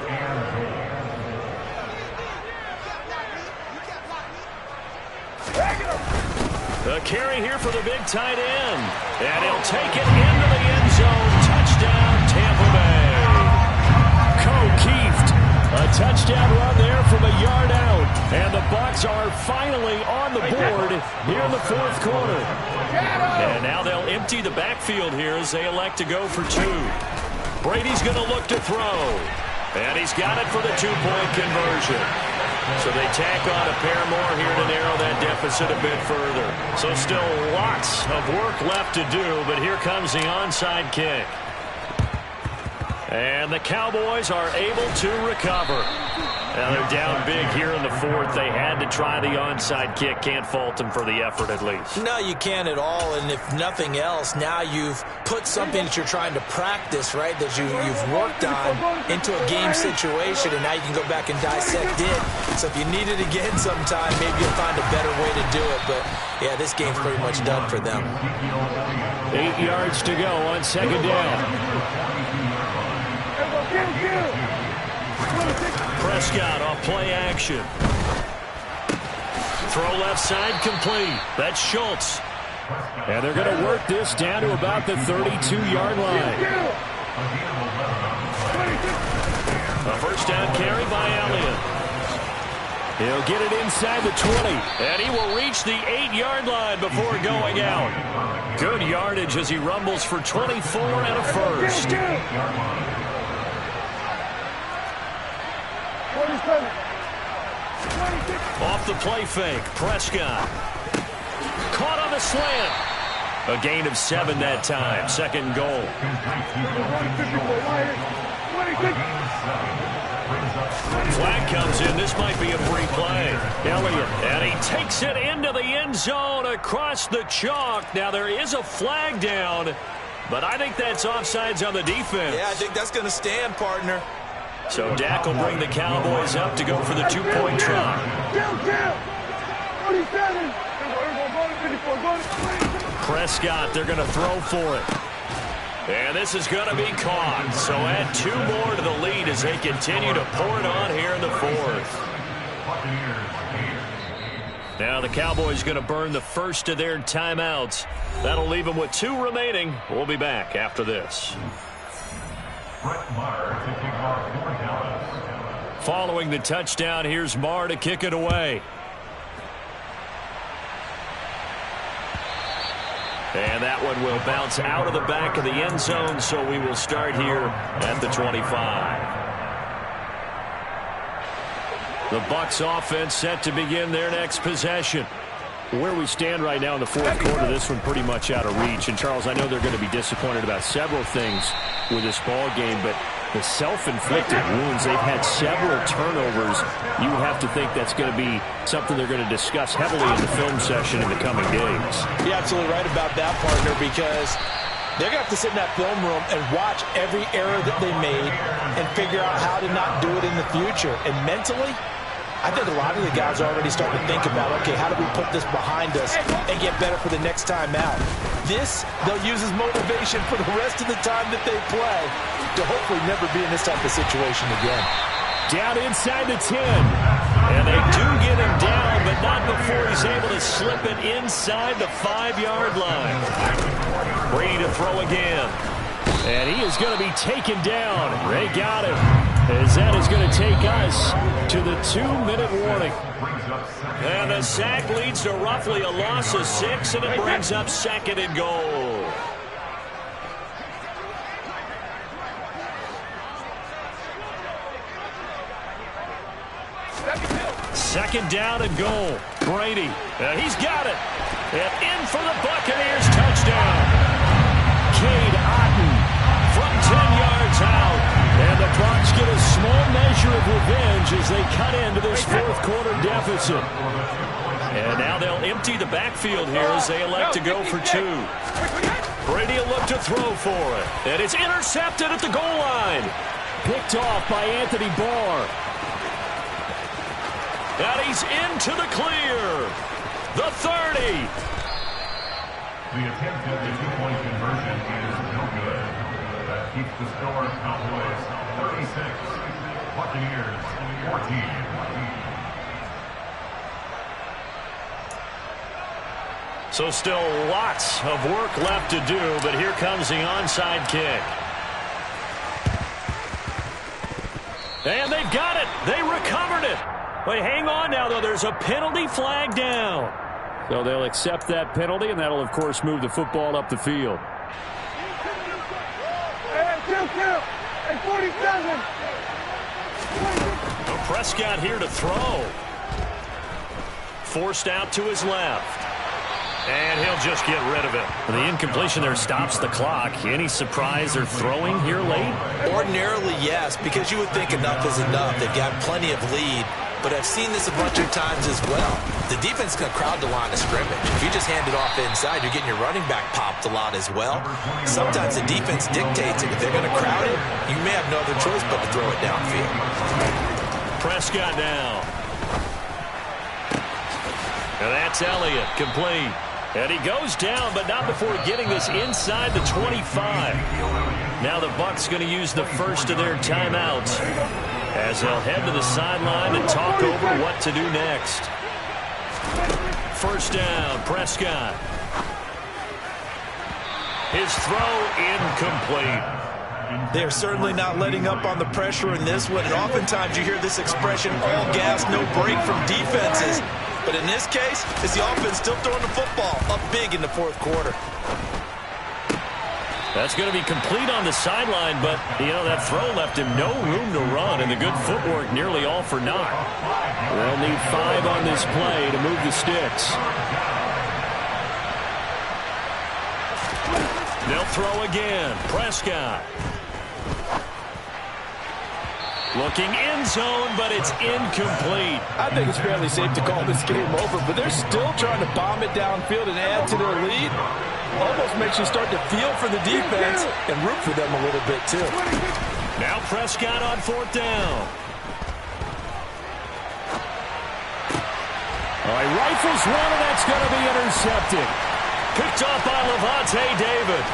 A carry here for the big tight end. And he'll take it into the end zone. Touchdown, Tampa Bay. Keeft. A touchdown run there from a yard out. And the Bucs are finally on the board here in the 4th quarter. And now they'll empty the backfield here as they elect to go for 2. Brady's going to look to throw. And he's got it for the 2-point conversion. So they tack on a pair more here to narrow that deficit a bit further. So still lots of work left to do, but here comes the onside kick. And the Cowboys are able to recover. Now they're down big here in the 4th. They had to try the onside kick. Can't fault them for the effort at least.
No, you can't at all. And if nothing else, now you've put something that you're trying to practice, right, that you've worked on into a game situation, and now you can go back and dissect it. So if you need it again sometime, maybe you'll find a better way to do it. But, yeah, this game's pretty much done for them.
8 yards to go on 2nd down. Prescott off play action. Throw left side complete. That's Schultz. And they're going to work this down to about the 32-yard line. A first down carry by Elliott. He'll get it inside the 20. And he will reach the 8-yard line before going out. Good yardage as he rumbles for 24 and a first. Off the play fake, Prescott. Caught on the slant. A gain of 7 that time, 2nd goal. Flag comes in. This might be a free play. Elliott, and he takes it into the end zone across the chalk. Now there is a flag down, but I think that's offsides on the defense.
Yeah, I think that's going to stand, partner.
So Dak will bring the Cowboys up to go for the 2-point try. Prescott, they're going to throw for it. And this is going to be caught. So add 2 more to the lead as they continue to pour it on here in the 4th. Now the Cowboys going to burn the first of their timeouts. That'll leave them with 2 remaining. We'll be back after this. Following the touchdown, here's Marr to kick it away. And that one will bounce out of the back of the end zone, so we will start here at the 25. The Bucs offense set to begin their next possession. Where we stand right now in the 4th quarter, this one pretty much out of reach. And, Charles, I know they're going to be disappointed about several things with this ball game, but the self-inflicted wounds, they've had several turnovers. You have to think that's going to be something they're going to discuss heavily in the film session in the coming days.
You're absolutely right about that, partner, because they're going to have to sit in that film room and watch every error that they made and figure out how to not do it in the future. And mentally, I think a lot of the guys are already starting to think about, okay, how do we put this behind us and get better for the next time out? This, they'll use as motivation for the rest of the time that they play to hopefully never be in this type of situation again.
Down inside the 10. And they do get him down, but not before he's able to slip it inside the 5-yard line. Brady to throw again. And he is going to be taken down. They got him. As that is going to take us to the 2-minute warning. And the sack leads to roughly a loss of 6, and it brings up 2nd and goal. Second down and goal. Brady. He's got it. And in for the Buccaneers touchdown. Cade Otton from 10 yards out. And the Bucs get a small measure of revenge as they cut into this fourth-quarter deficit. And now they'll empty the backfield here as they elect to go for 2. Brady will look to throw for it. And it's intercepted at the goal line. Picked off by Anthony Barr. And he's into the clear. The 30.
The attempt at the 2-point conversion is no good. That keeps the score Cowboys 36, Buccaneers 14.
So still lots of work left to do, but here comes the onside kick. And they've got it. They recovered it. But hang on now, though. There's a penalty flag down. So they'll accept that penalty, and that'll, of course, move the football up the field. Prescott here to throw. Forced out to his left. And he'll just get rid of it. The incompletion there stops the clock. Any surprise they're throwing here late?
Ordinarily, yes, because you would think enough is enough. They've got plenty of lead. But I've seen this a bunch of times as well. The defense can crowd the line of scrimmage. If you just hand it off inside, you're getting your running back popped a lot as well. Sometimes the defense dictates it. If they're going to crowd it, you may have no other choice but to throw it downfield.
Prescott now. And that's Elliott, complete. And he goes down, but not before getting this inside the 25. Now the Bucs going to use the first of their timeouts as they'll head to the sideline and talk over what to do next. First down, Prescott. His throw incomplete.
They're certainly not letting up on the pressure in this one, and oftentimes you hear this expression, all gas, no break from defenses. But in this case, it's the offense still throwing the football up big in the fourth quarter.
That's going to be complete on the sideline, but, you know, that throw left him no room to run, and the good footwork nearly all for naught. They'll need 5 on this play to move the sticks. They'll throw again. Prescott. Looking end zone, but it's incomplete.
I think it's fairly safe to call this game over, but they're still trying to bomb it downfield and add to their lead. Almost makes you start to feel for the defense and root for them a little bit, too.
Now Prescott on fourth down. All right, rifles one, and that's going to be intercepted. Picked off by Levante David.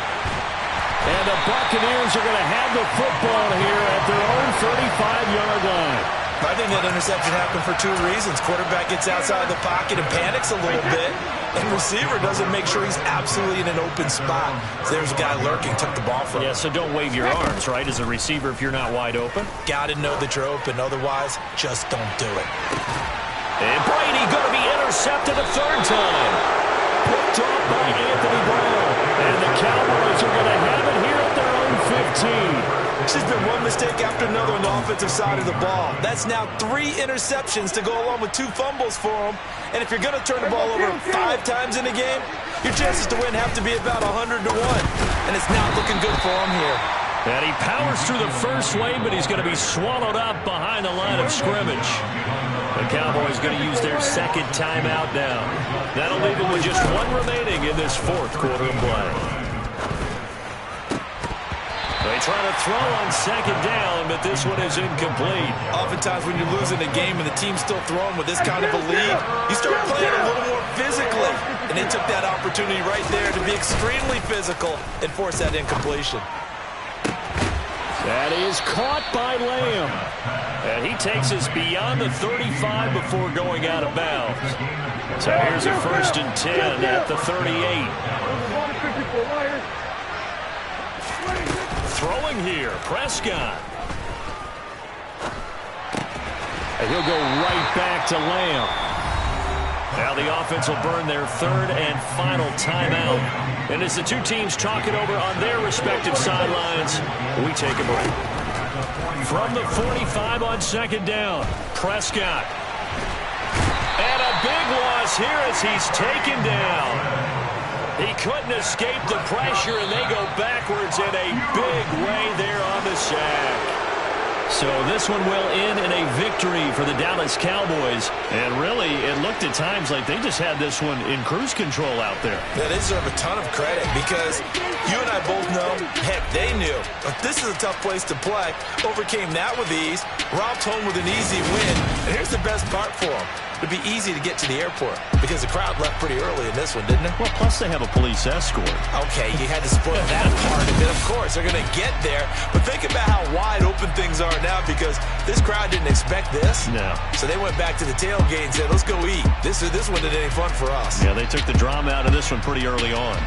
And the Buccaneers are going to have the football here at their own 35-yard line.
I think that interception happened for 2 reasons. Quarterback gets outside the pocket and panics a little bit. And receiver doesn't make sure he's absolutely in an open spot. So there's a guy lurking, took the ball from him.
Yeah, so don't wave your arms, right, as a receiver if you're not wide open.
Got to know that you're open. Otherwise, just don't do it.
And Brady going to be intercepted a third time. Picked off by Anthony Brown. And the Cowboys are going to have it here at their own 15.
This has been one mistake after another on the offensive side of the ball. That's now 3 interceptions to go along with 2 fumbles for them. And if you're going to turn the ball over 5 times in a game, your chances to win have to be about 100 to 1. And it's not looking good for him here.
And he powers through the first wave, but he's going to be swallowed up behind the line of scrimmage. The Cowboys going to use their second timeout now. That'll leave them with just 1 remaining in this fourth quarter of play. They try to throw on second down, but this one is incomplete.
Oftentimes when you're losing a game and the team's still throwing with this kind of a lead, you start playing a little more
physically. And they took that opportunity right there to be extremely physical and force that incompletion.
That is caught by Lamb. And he takes us beyond the 35 before going out of bounds. So here's a 1st and 10 at the 38. Throwing here, Prescott. And he'll go right back to Lamb. Now the offense will burn their 3rd and final timeout. And as the two teams talk it over on their respective sidelines, we take a break. From the 45 on 2nd down, Prescott. And a big loss here as he's taken down. He couldn't escape the pressure, and they go backwards in a big way there on the sack. So this one will end in a victory for the Dallas Cowboys. And really, it looked at times like they just had this one in cruise control out there.
Yeah, they deserve a ton of credit because you and I both know, heck, they knew. But this is a tough place to play. Overcame that with ease. Robbed home with an easy win. And here's the best part for them. It'd be easy to get to the airport because the crowd left pretty early in this one, didn't it?
Well, plus they have a police escort.
Okay, you had to spoil that part of it. Of course, they're going to get there. But think about how wide open things are now because this crowd didn't expect this.
No.
So they went back to the tailgate and said, let's go eat. This one didn't any fun for us.
Yeah, they took the drama out of this one pretty early on.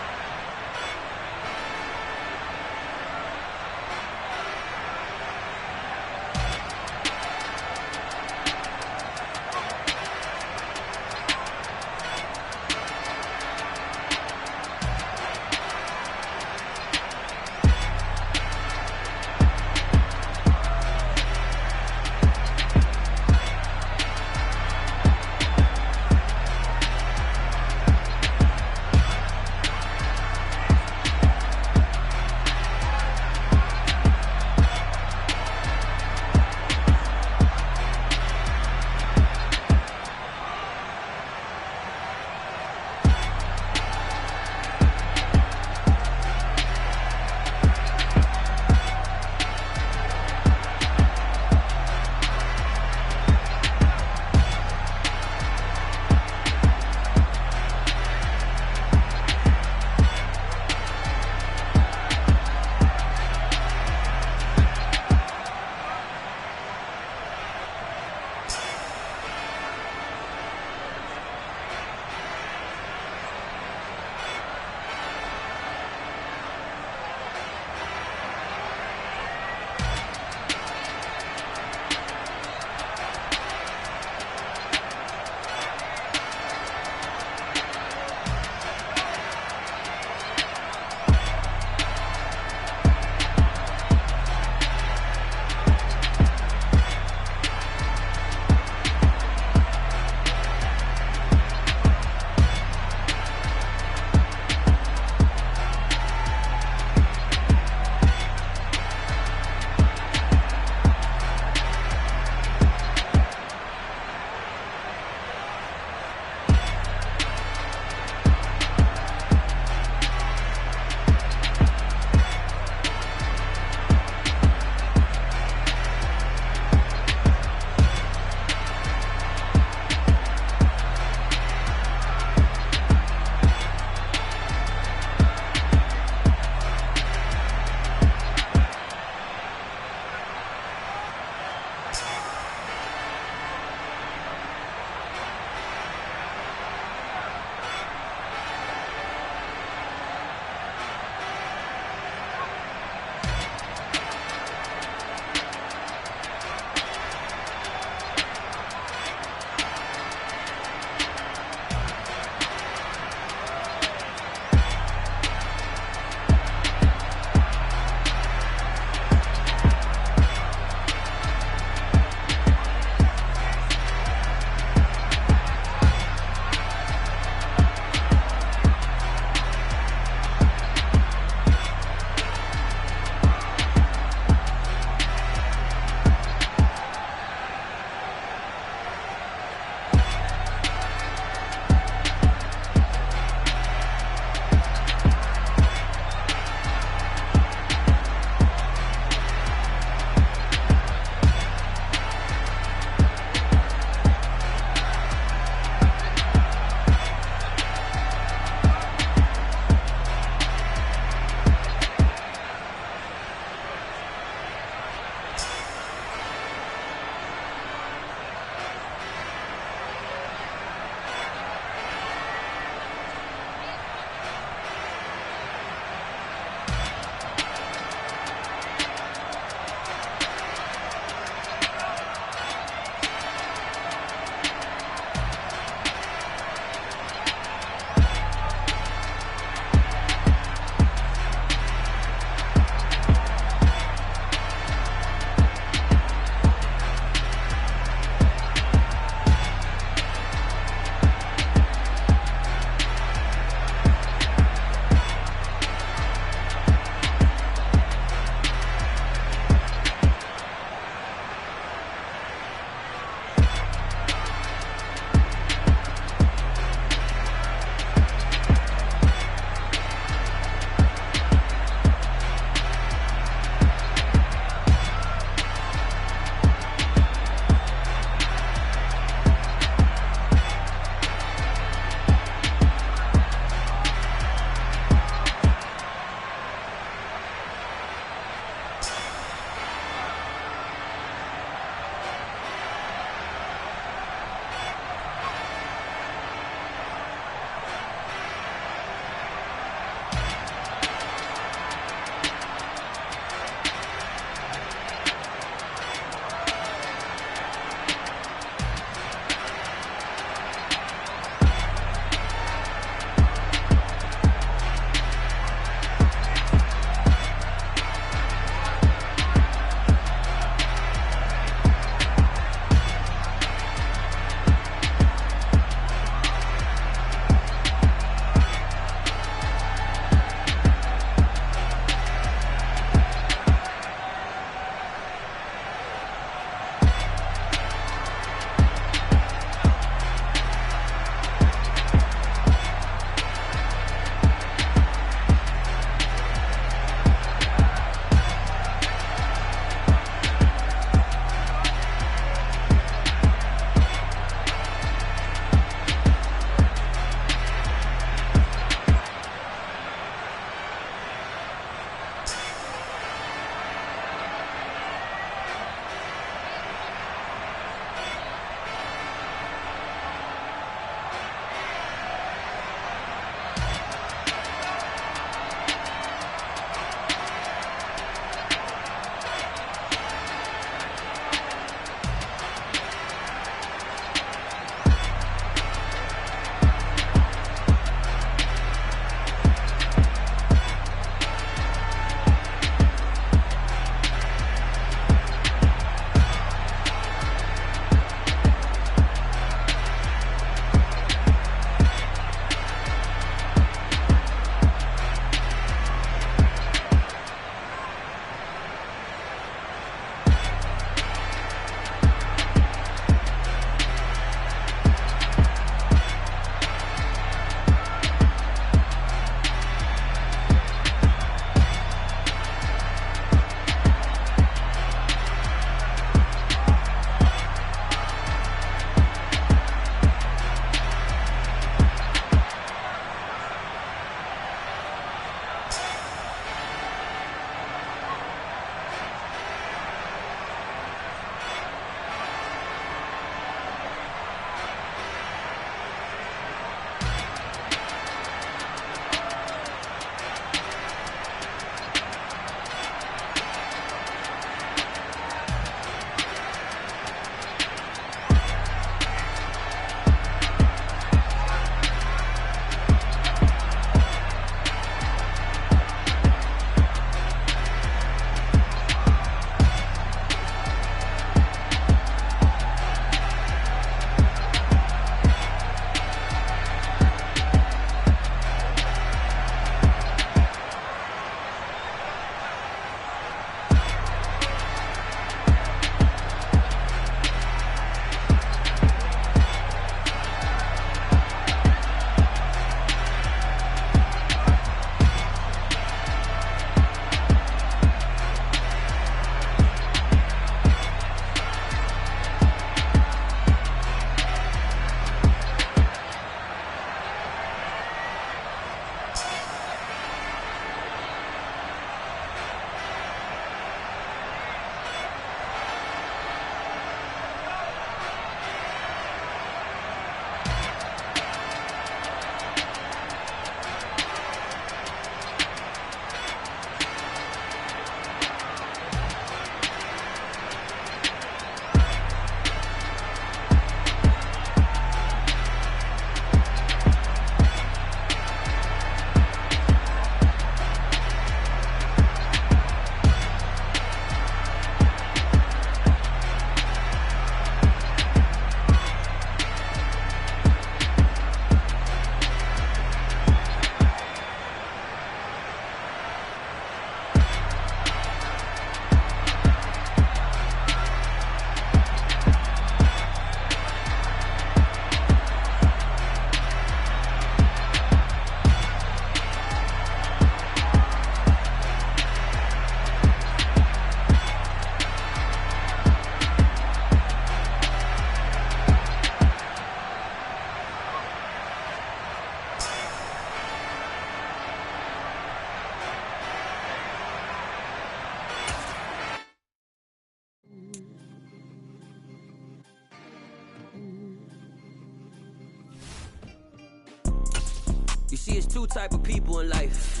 See, it's two type of people in life.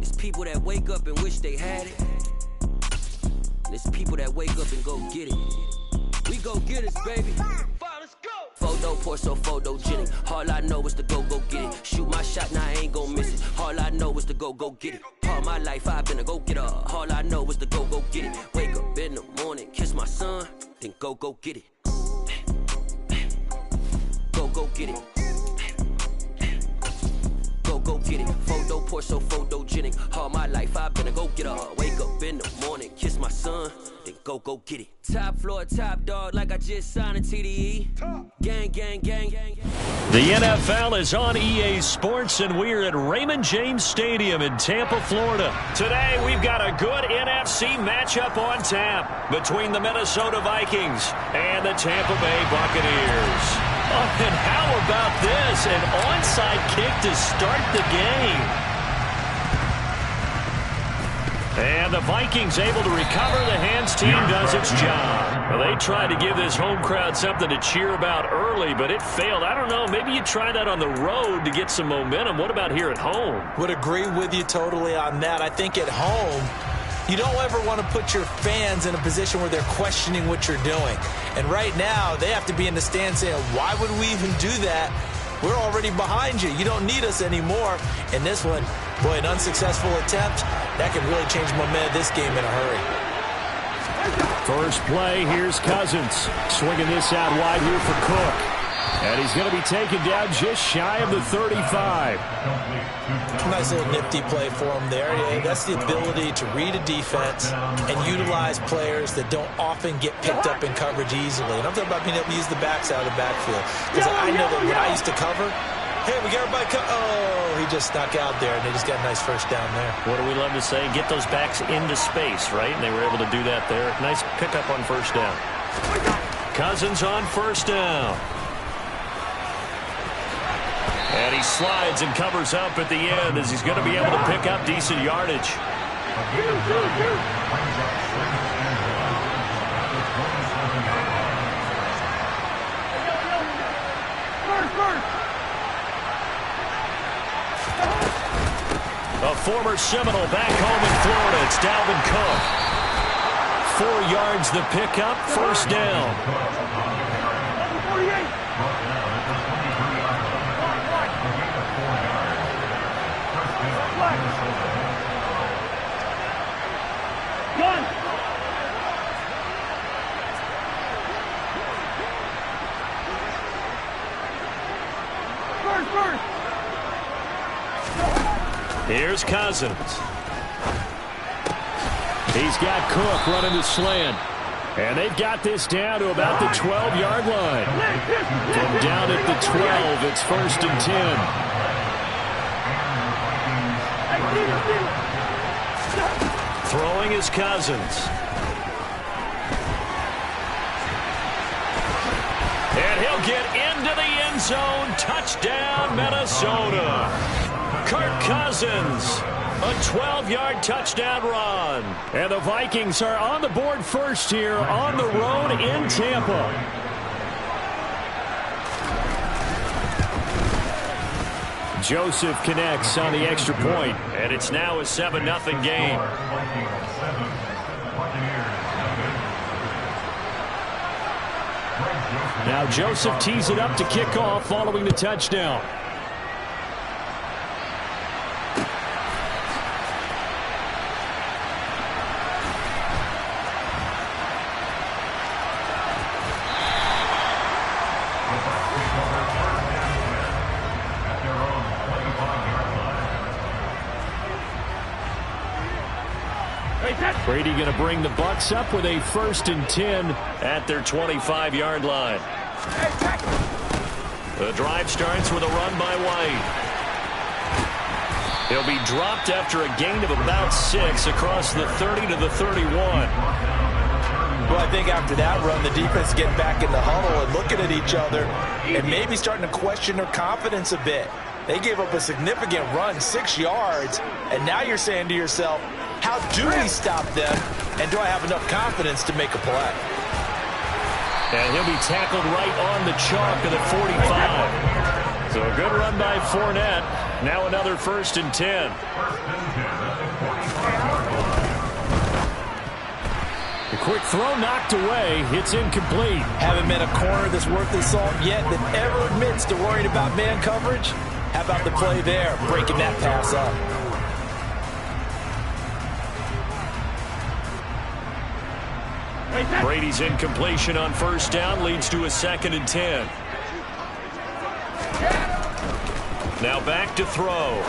It's people that wake up and wish they had it. And it's people that wake up and go get it. We go get it, baby. Let's go. Photo pour so photogenic. All I know is to go get it. Shoot my shot, now I ain't gon' miss it. All I know is to go get it. All my life I've been a go-getter. All I know is to go get it. Wake up in the morning, kiss my son, then go get it. Go get it. Go get it. Photo pour so photogenic. All my life I've been a go-getter. Wake up in the morning, kiss my son, then go get it. Top floor, top dog, like I just signed a TDE. Gang, gang, gang, gang.
The NFL is on EA Sports, and we're at Raymond James Stadium in Tampa, Florida. Today, we've got a good NFC matchup on tap between the Minnesota Vikings and the Tampa Bay Buccaneers. Oh, and how about this? An onside kick to start the game. And the Vikings able to recover. The hands team does its job. Well, they tried to give this home crowd something to cheer about early, but it failed. I don't know. Maybe you try that on the road to get some momentum. What about here at home?
Would agree with you totally on that. I think at home, you don't ever want to put your fans in a position where they're questioning what you're doing. And right now, they have to be in the stand saying, why would we even do that? We're already behind you. You don't need us anymore. And this one, boy, an unsuccessful attempt, that could really change the momentum of this game in a hurry.
First play, here's Cousins. Swinging this out wide here for Cook. And he's going to be taken down just shy of the 35.
Nice little nifty play for him there. Yeah, that's the ability to read a defense and utilize players that don't often get picked up in coverage easily. And I'm talking about being able to use the backs out of the backfield. Because I know that when I used to cover, hey, we got everybody oh, he just snuck out there, and they just got a nice first down there.
What do we love to say? Get those backs into space, right? And they were able to do that there. Nice pickup on first down. Cousins on first down. And he slides and covers up at the end as he's going to be able to pick up decent yardage. A former Seminole back home in Florida. It's Dalvin Cook. 4 yards the pickup, first down. Here's Cousins. He's got Cook running the slant. And they've got this down to about the 12-yard line. From down at the 12, it's first and 10. Throwing is Cousins. And he'll get into the end zone. Touchdown, Minnesota. Kirk Cousins, a 12-yard touchdown run. And the Vikings are on the board first here on the road in Tampa. Joseph connects on the extra point, and it's now a 7-0 game. Now Joseph tees it up to kick off following the touchdown. Brady going to bring the Bucs up with a first and 10 at their 25-yard line. The drive starts with a run by White. He'll be dropped after a gain of about 6 across the 30 to the 31.
Well, I think after that run, the defense getting back in the huddle and looking at each other and maybe starting to question their confidence a bit. They gave up a significant run, 6 yards, and now you're saying to yourself, how do we stop them, and do I have enough confidence to make a play?
And he'll be tackled right on the chalk of the 45.
So a good run by Fournette. Now another 1st and 10.
The quick throw knocked away. It's incomplete.
Haven't met a corner that's worth his salt yet that ever admits to worrying about man coverage. How about the play there, breaking that pass up?
Brady's incompletion on 1st down leads to a 2nd and 10. Now back to throw.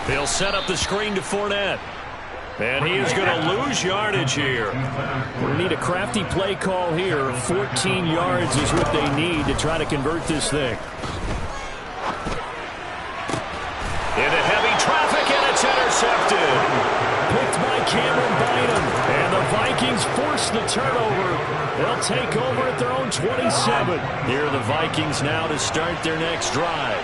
He'll set up the screen to Fournette. And he is going to lose yardage here.
We need a crafty play call here. 14 yards is what they need to try to convert this thing.
Into heavy traffic, and it's intercepted.
Picked by Cameron Bynum. And the Vikings force the turnover. They'll take over at their own 27.
Here are the Vikings now to start their next drive.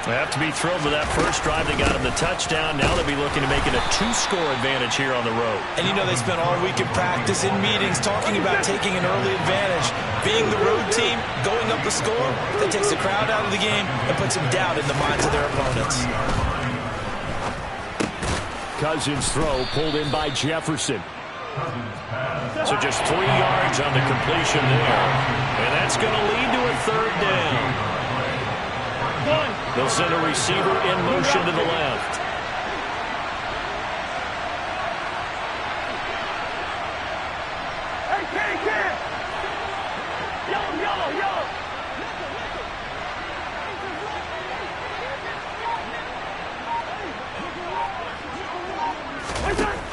They have to be thrilled with that first drive. They got him the touchdown. Now they'll be looking to make it a 2-score advantage here on the road.
And you know they spent all week in practice, in meetings, talking about taking an early advantage. Being the road team, going up a score, that takes the crowd out of the game and puts some doubt in the minds of their opponents.
Cousins' throw pulled in by Jefferson.
So just 3 yards on the completion there. And that's going to lead to a 3rd down. They'll send a receiver in motion to the left.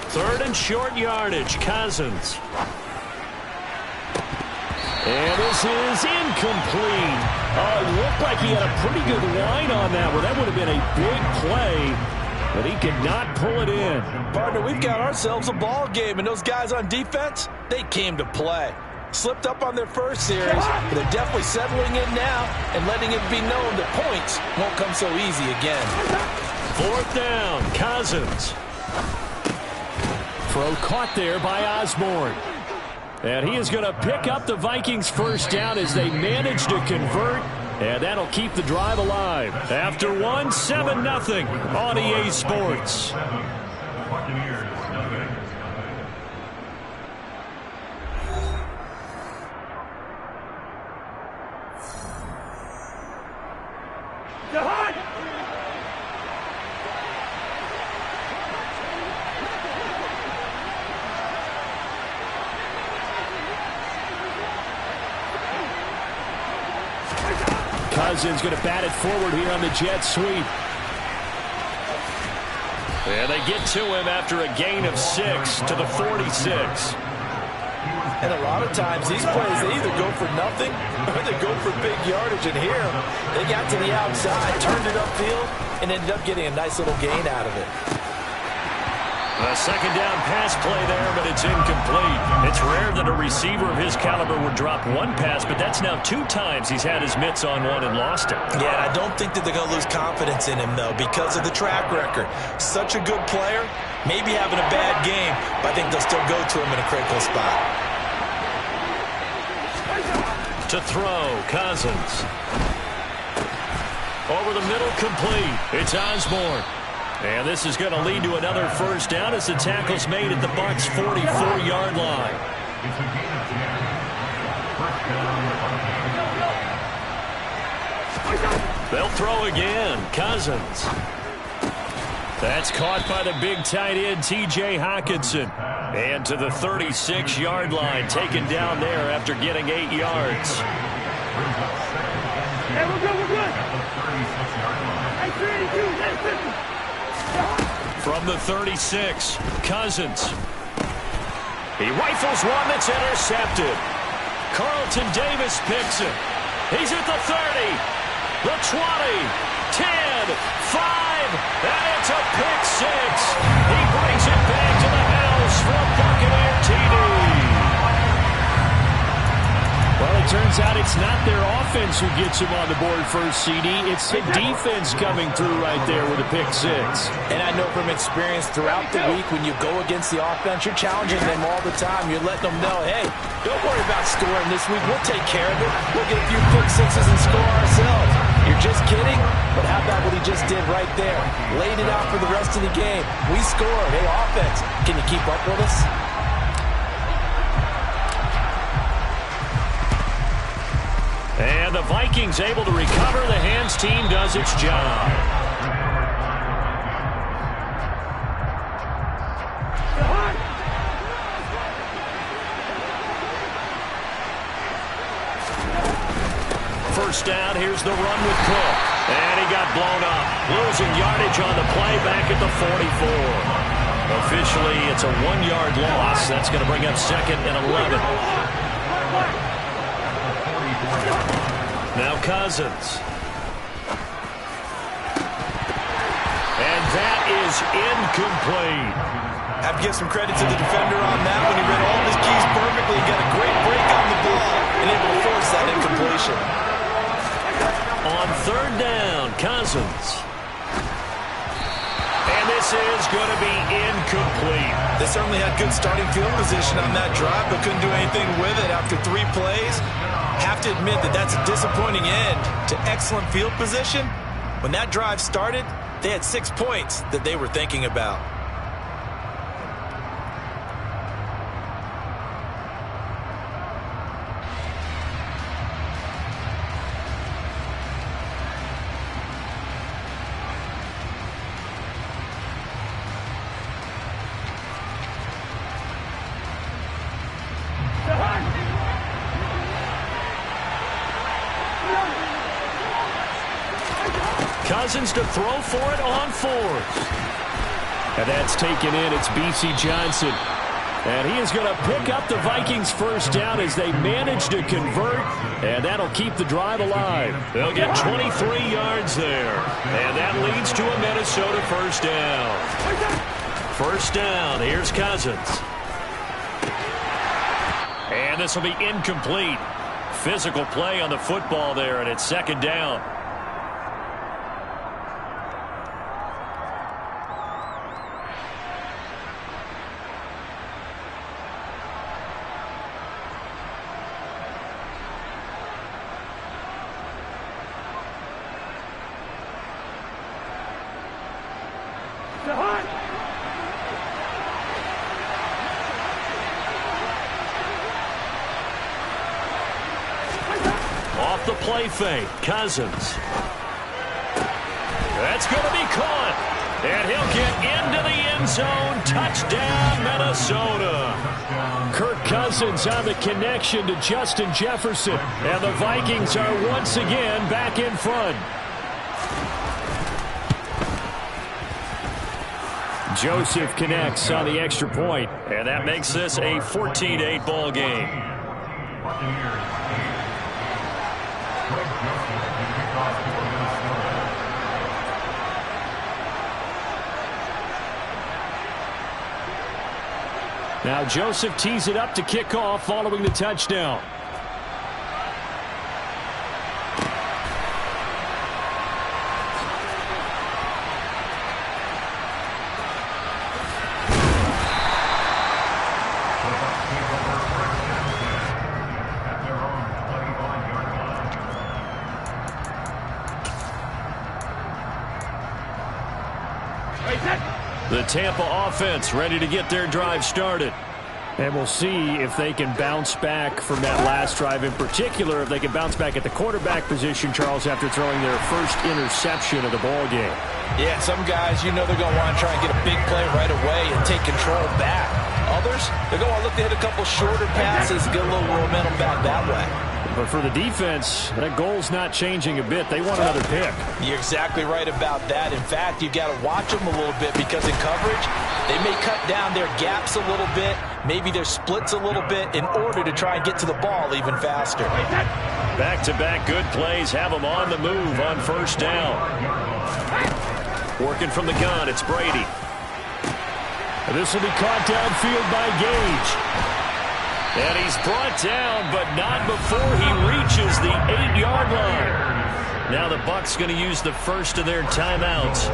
Third and short yardage, Cousins.
And this is incomplete. Oh, it looked like he had a pretty good line on that one. That would have been a big play, but he could not pull it in.
Partner, we've got ourselves a ball game, and those guys on defense, they came to play. Slipped up on their first series, but they're definitely settling in now and letting it be known that points won't come so easy again.
4th down, Cousins.
Throw caught there by Osborne. And he is going to pick up the Vikings' 1st down as they manage to convert. And that'll keep the drive alive. After 1, 7-0 on EA Sports. Cousins going to bat it forward here on the jet sweep.
And they get to him after a gain of 6 to the 46.
And a lot of times these plays, they either go for nothing or they go for big yardage. And here, they got to the outside, turned it upfield, and ended up getting a nice little gain out of it.
A 2nd down pass play there, but it's incomplete. It's rare that a receiver of his caliber would drop one pass, but that's now 2 times he's had his mitts on one and lost it.
Yeah, and I don't think that they're going to lose confidence in him, though, because of the track record. Such a good player, maybe having a bad game, but I think they'll still go to him in a critical spot.
To throw, Cousins. Over the middle, complete. It's Osborne. And this is going to lead to another 1st down as the tackle's made at the Bucs' 44-yard line. They'll throw again. Cousins. That's caught by the big tight end, T.J. Hockenson. And to the 36-yard line, taken down there after getting 8 yards.
Hey, we're good, we're good. Hey, 3-2,
from the 36, Cousins. He rifles one that's intercepted. Carlton Davis picks it. He's at the 30, the 20, 10, 5, and it's a pick 6. He brings it back to the house for a Buccaneer TD.
Well, it turns out it's not their offense who gets him on the board first, CD. It's the defense coming through right there with a pick 6.
And I know from experience throughout the week when you go against the offense, you're challenging them all the time. You're letting them know, hey, don't worry about scoring this week. We'll take care of it. We'll get a few pick 6s and score ourselves. You're just kidding? But how about what he just did right there? Laid it out for the rest of the game. We scored. Hey, offense, can you keep up with us?
And the Vikings able to recover. The hands team does its job. First down, here's the run with Cook. And he got blown up. Losing yardage on the play back at the 44. Officially, it's a 1-yard loss. That's going to bring up 2nd and 11. Now Cousins. And that is incomplete.
I have to give some credit to the defender on that when he read all of his keys perfectly. He got a great break on the ball and able to force that incompletion.
On 3rd down, Cousins. And this is going to be incomplete.
They certainly had good starting field position on that drive, but couldn't do anything with it after 3 plays. Have to admit that that's a disappointing end to excellent field position. When that drive started, they had 6 points that they were thinking about.
Cousins to throw for it on 4th. And that's taken in. It's B.C. Johnson. And he is going to pick up the Vikings' first down as they manage to convert. And that'll keep the drive alive. They'll get 23 yards there. And that leads to a Minnesota first down. First down. Here's Cousins. And this will be incomplete. Physical play on the football there, and it's 2nd down. Off the play fake, Cousins. That's going to be caught. And he'll get into the end zone. Touchdown, Minnesota. Kirk Cousins on the connection to Justin Jefferson. And the Vikings are once again back in front. Joseph connects on the extra point. And that makes this a 14-8 ball game. Now Joseph tees it up to kick off following the touchdown. The Tampa offense ready to get their drive started. And we'll see if they can bounce back from that last drive. In particular, if they can bounce back at the quarterback position, Charles, after throwing their first interception of the ball game.
Yeah, some guys, you know they're going to want to try and get a big play right away and take control back. Others, they're going to look to hit a couple shorter passes, get a little momentum back that way.
But for the defense, that goal's not changing a bit. They want another pick.
You're exactly right about that. In fact, you've got to watch them a little bit because in coverage, they may cut down their gaps a little bit, maybe their splits a little bit in order to try and get to the ball even faster.
Back-to-back good plays have them on the move on first down. Working from the gun, it's Brady. And this will be caught downfield by Gage. And he's brought down, but not before he reaches the 8-yard line. Now the Bucs going to use the first of their timeouts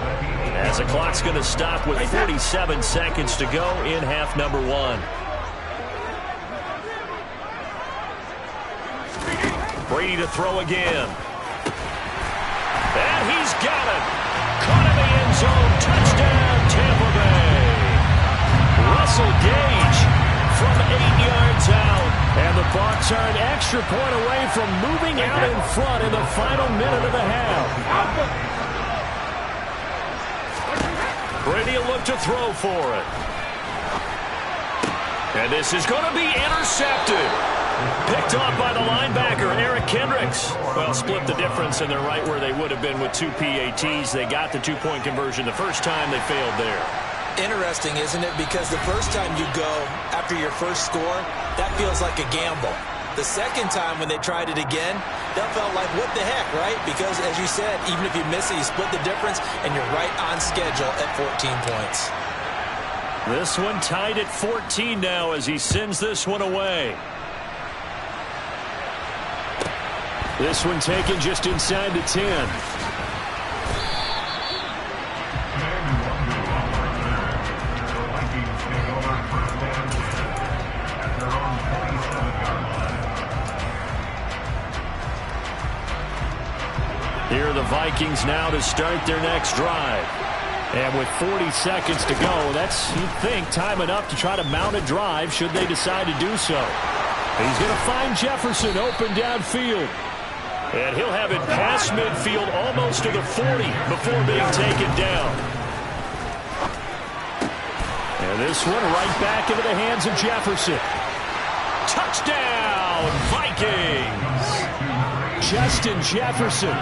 as the clock's going to stop with 47 seconds to go in half number 1. Brady to throw again. got it. Caught in the end zone. Touchdown, Tampa Bay. Russell Gage from 8 yards out. And the Bucs are an extra point away from moving out in front in the final minute of the half. Brady will look to throw for it. And this is going to be intercepted. Picked off by the linebacker, Eric Kendricks. Well, split the difference, and they're right where they would have been with 2 PATs. They got the two-point conversion the first time. They failed there.
Interesting, isn't it? Because the first time you go after your first score, that feels like a gamble. The second time when they tried it again, that felt like, what the heck, right? Because, as you said, even if you miss it, you split the difference, and you're right on schedule at 14 points.
This one tied at 14 now as he sends this one away. This one taken just inside the 10. Here are the Vikings now to start their next drive. And with 40 seconds to go, that's, you'd think, time enough to try to mount a drive should they decide to do so. He's going to find Jefferson open downfield. And he'll have it past midfield almost to the 40 before being taken down. And this one right back into the hands of Jefferson. Touchdown, Vikings! Justin Jefferson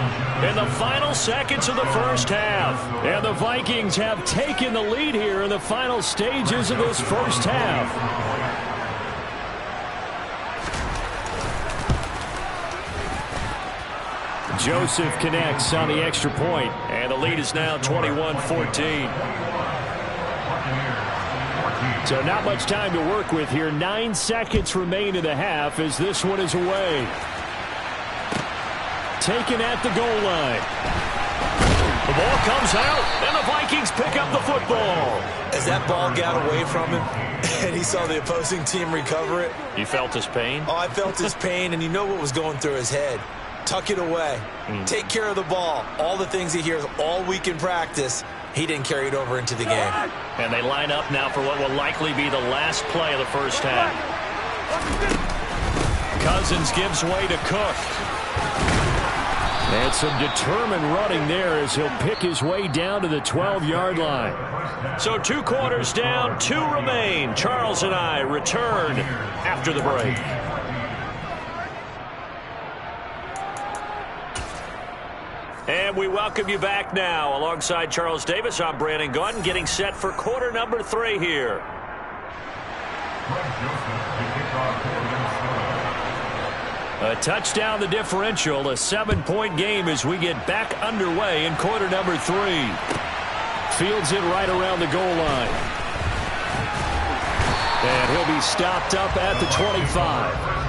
in the final seconds of the first half. And the Vikings have taken the lead here in the final stages of this first half. Joseph connects on the extra point, and the lead is now 21-14. So not much time to work with here. 9 seconds remain in the half as this one is away. Taken at the goal line. The ball comes out, and the Vikings pick up the football.
As that ball got away from him, and he saw the opposing team recover it.
You felt his pain?
Oh, I felt his pain, and you know what was going through his head. Tuck it away. Take care of the ball. All the things he hears all week in practice, he didn't carry it over into the game.
And they line up now for what will likely be the last play of the first half. Cousins gives way to Cook. And some determined running there as he'll pick his way down to the 12-yard line. So 2 quarters down, 2 remain. Charles and I return after the break. And we welcome you back now. Alongside Charles Davis, I'm Brandon Gunn, getting set for quarter number 3 here. A touchdown the differential, a 7-point game as we get back underway in quarter number 3. Fields it right around the goal line. And he'll be stopped up at the 25.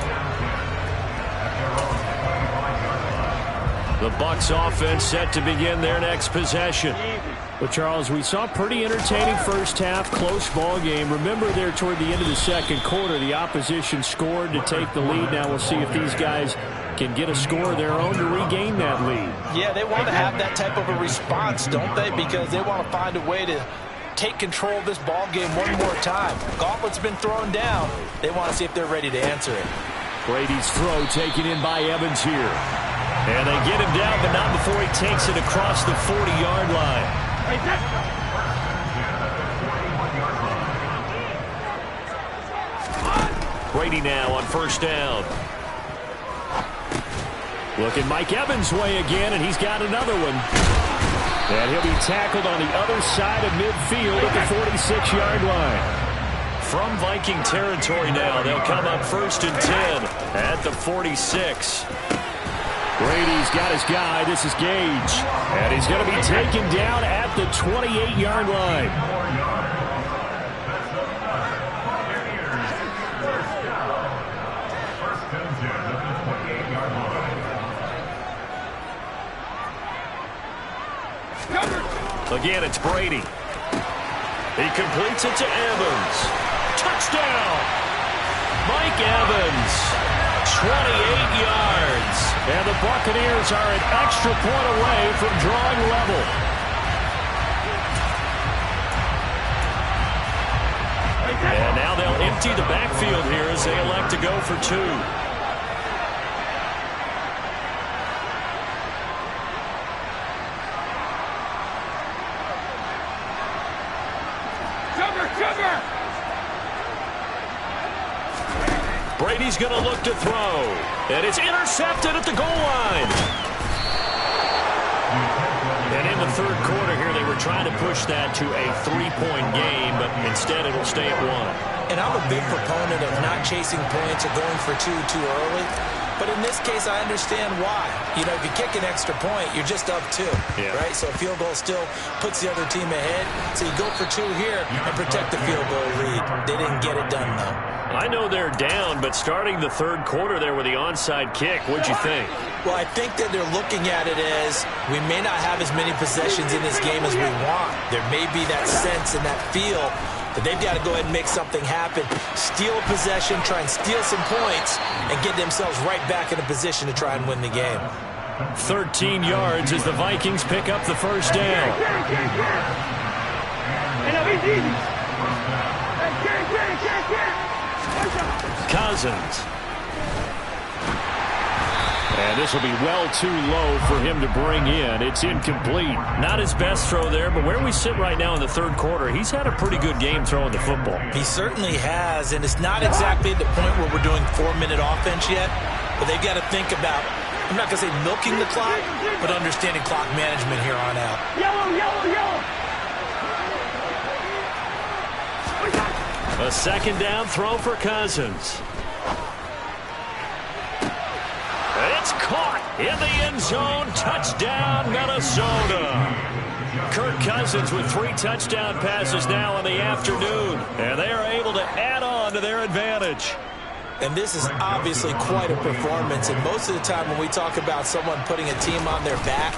The Bucs offense set to begin their next possession. But, Charles, we saw a pretty entertaining first half, close ball game. Remember there toward the end of the second quarter, the opposition scored to take the lead. Now we'll see if these guys can get a score of their own to regain that lead.
Yeah, they want to have that type of a response, don't they? Because they want to find a way to take control of this ball game one more time. Gauntlet's been thrown down. They want to see if they're ready to answer it.
Brady's throw taken in by Evans here. And they get him down, but not before he takes it across the 40-yard line. Brady now on first down. Looking Mike Evans' way again, and he's got another one. And he'll be tackled on the other side of midfield at the 46-yard line. From Viking territory now, they'll come up 1st and 10 at the 46. Brady's got his guy. This is Gage. And he's going to be taken down at the 28-yard line. Again, it's Brady. He completes it to Evans. Touchdown! Mike Evans, 28 yards.
And the Buccaneers are an extra point away from drawing level. And now they'll empty the backfield here as they elect to go for two. Brady's going to look to throw. And it's intercepted at the goal line. And in the third quarter here, they were trying to push that to a 3-point game, but instead it'll stay at 1.
And I'm a big proponent of not chasing points or going for two too early. But in this case, I understand why. You know, if you kick an extra point, you're just up 2, right? So a field goal still puts the other team ahead. So you go for 2 here and protect the field goal lead. They didn't get it done, though.
I know they're down, but starting the third quarter there with the onside kick, what'd you think?
Well, I think that they're looking at it as we may not have as many possessions in this game as we want. There may be that sense and that feel that they've got to go ahead and make something happen, steal a possession, try and steal some points, and get themselves right back in a position to try and win the game.
13 yards as the Vikings pick up the first down. Cousins. And this will be well too low for him to bring in. It's incomplete. Not his best throw there, but where we sit right now in the third quarter, he's had a pretty good game throwing the football.
He certainly has, and it's not exactly at the point where we're doing 4-minute offense yet, but they've got to think about, I'm not going to say milking the clock, but understanding clock management here on out.
A second down throw for Cousins. It's caught in the end zone. Touchdown, Minnesota. Kirk Cousins with 3 touchdown passes now in the afternoon, and they are able to add on to their advantage.
And this is obviously quite a performance, and most of the time when we talk about someone putting a team on their back,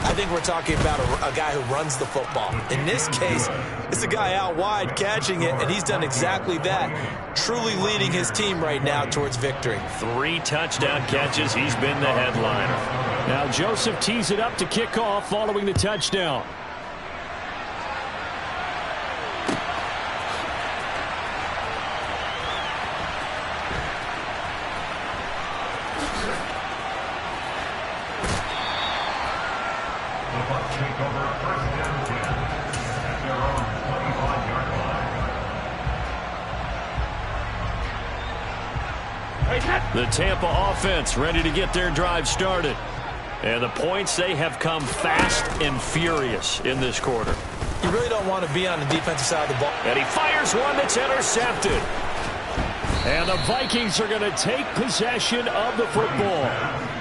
I think we're talking about a guy who runs the football. In this case, it's a guy out wide catching it, and he's done exactly that, truly leading his team right now towards victory.
3 touchdown catches. He's been the headliner. Now Joseph tees it up to kick off following the touchdown. The Tampa offense ready to get their drive started. And the points, they have come fast and furious in this quarter.
You really don't want to be on the defensive side of the ball.
And he fires one that's intercepted. And the Vikings are going to take possession of the football.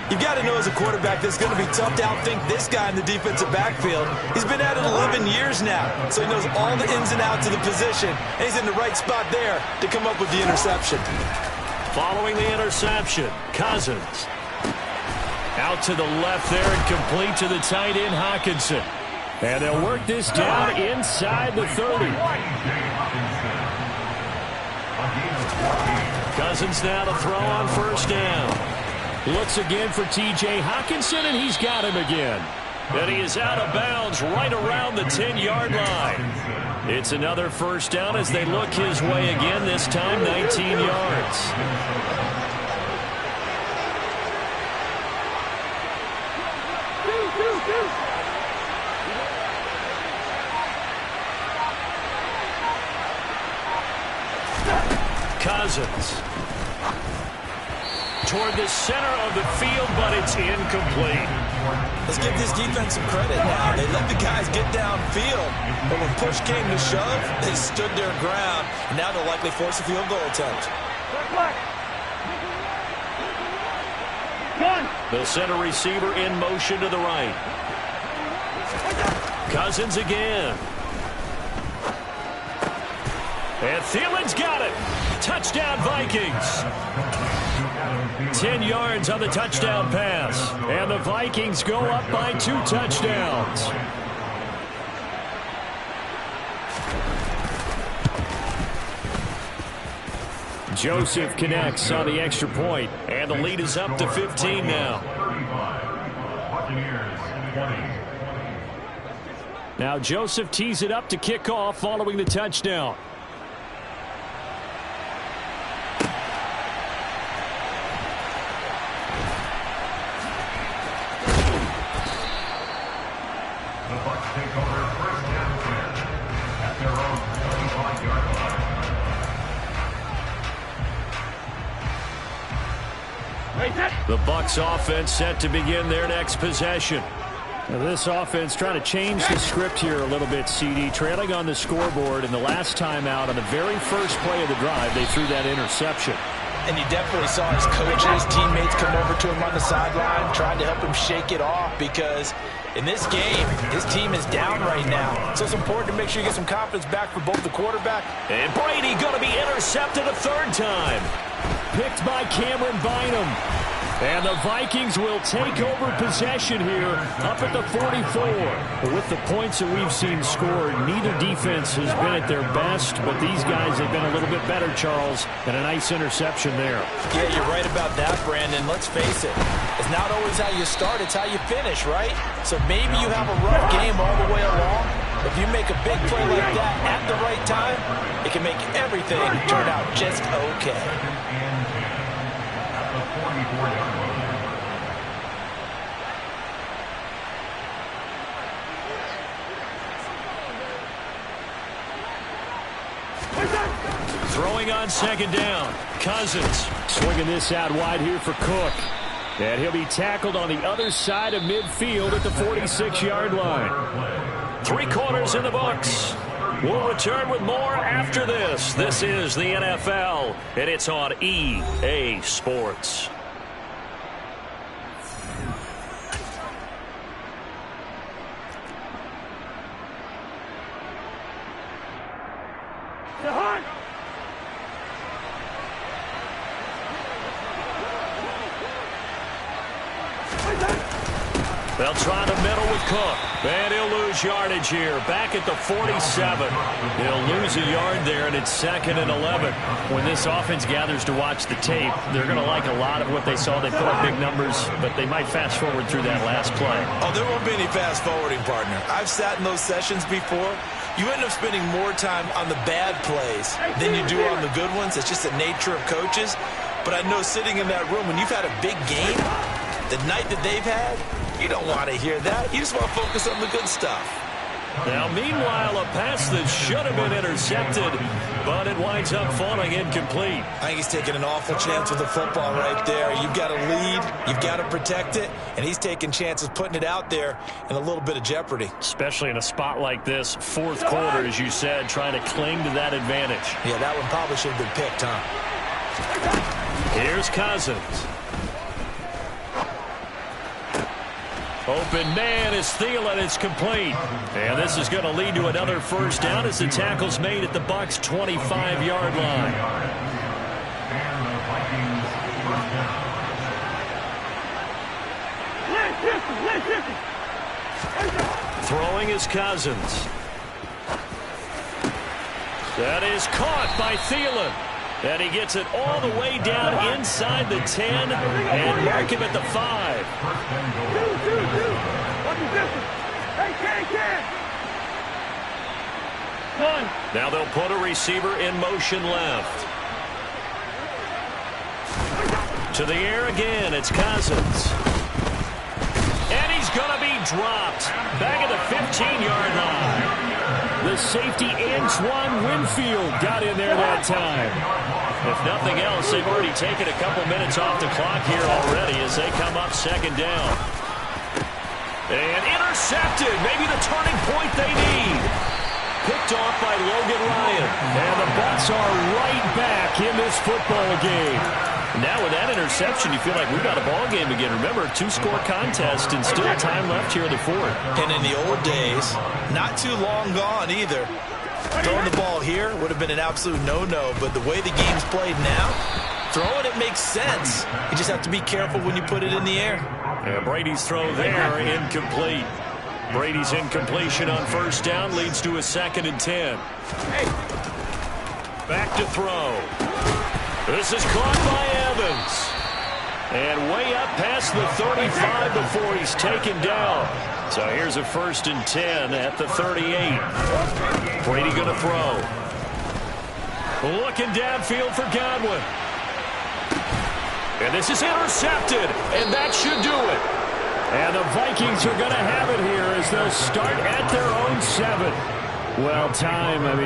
You've got to know as a quarterback that it's going to be tough to outthink this guy in the defensive backfield. He's been at it 11 years now, so he knows all the ins and outs of the position, and he's in the right spot there to come up with the interception.
Following the interception, Cousins. Out to the left there and complete to the tight end, Hockenson. And they'll work this down inside the 30. Cousins now to throw on first down. Looks again for T.J. Hockenson, and he's got him again. And he is out of bounds right around the 10-yard line. It's another first down as they look his way again, this time 19 yards. Cousins. Toward the center of the field, but it's incomplete.
Let's give this defense some credit now. They let the guys get downfield, but when push came to shove, they stood their ground. And now they'll likely force a field goal attempt.
The center receiver in motion to the right. Cousins again. And Thielen's got it. Touchdown, Vikings. 10 yards on the touchdown pass. And the Vikings go up by 2 touchdowns. Joseph connects on the extra point, and the lead is up to 15 now.
35. Buccaneers 20.
Now Joseph tees it up to kick off following the touchdown.
The Bucs take over first and 10 at their own 25-yard line.
The Bucs offense set to begin their next possession. Now this offense trying to change the script here a little bit, CD. Trailing on the scoreboard, and the last time out on the very first play of the drive, they threw that interception.
And you definitely saw his coaches, teammates come over to him on the sideline, trying to help him shake it off, because in this game, his team is down right now. So it's important to make sure you get some confidence back for both the quarterback.
And Brady going to be intercepted a third time. Picked by Cameron Bynum. And the Vikings will take over possession here up at the 44. With the points that we've seen scored, neither defense has been at their best, but these guys have been a little bit better, Charles, and a nice interception there.
Yeah, you're right about that, Brandon. Let's face it. It's not always how you start, it's how you finish, right? So maybe you have a rough game all the way along. If you make a big play like that at the right time, it can make everything turn out just okay.
Throwing on second down. Cousins swinging this out wide here for Cook. And he'll be tackled on the other side of midfield at the 46-yard line. 3 quarters in the books. We'll return with more after this. This is the NFL, and it's on EA Sports. They'll try to middle with Cook. And he'll lose yardage here. Back at the 47. He'll lose a yard there, and it's 2nd and 11. When this offense gathers to watch the tape, they're going to like a lot of what they saw. They put up big numbers, but they might fast forward through that last play.
Oh, there won't be any fast forwarding, partner. I've sat in those sessions before. You end up spending more time on the bad plays than you do on the good ones. It's just the nature of coaches. But I know sitting in that room, when you've had a big game, the night that they've had, you don't want to hear that. You just want to focus on the good stuff.
Now, meanwhile, a pass that should have been intercepted, but it winds up falling incomplete.
I think he's taking an awful chance with the football right there. You've got to lead. You've got to protect it. And he's taking chances putting it out there in a little bit of jeopardy.
Especially in a spot like this, 4th quarter, as you said, trying to cling to that advantage.
Yeah, that one probably should have been picked, huh?
Here's Cousins. Open man is Thielen. It's complete. And this is going to lead to another first down as the tackle's made at the Bucs' 25-yard line.
And the Vikings first down.
Throwing is Cousins. That is caught by Thielen. And he gets it all the way down inside the 10 and mark him at the 5. Now they'll put a receiver in motion left. To the air again, it's Cousins. And he's going to be dropped back at the 15-yard line. The safety, Antoine Winfield, got in there that time. If nothing else, they've already taken a couple minutes off the clock here already as they come up 2nd down. And intercepted, maybe the turning point they need. Picked off by Logan Ryan. And the Bucs are right back in this football game. Now with that interception, you feel like we've got a ball game again. Remember, 2-score contest and still time left here in the 4th.
And in the old days, not too long gone either. Throwing the ball here would have been an absolute no-no, but the way the game's played now, throwing it makes sense. You just have to be careful when you put it in the air.
And Brady's throw there, incomplete. Brady's incompletion on first down leads to a 2nd and 10. Back to throw. This is caught by Evans. And way up past the 35 before he's taken down. So here's a 1st and 10 at the 38. Brady going to throw. Looking downfield for Godwin. And this is intercepted. And that should do it. And the Vikings are going to have it here as they'll start at their own 7. Well,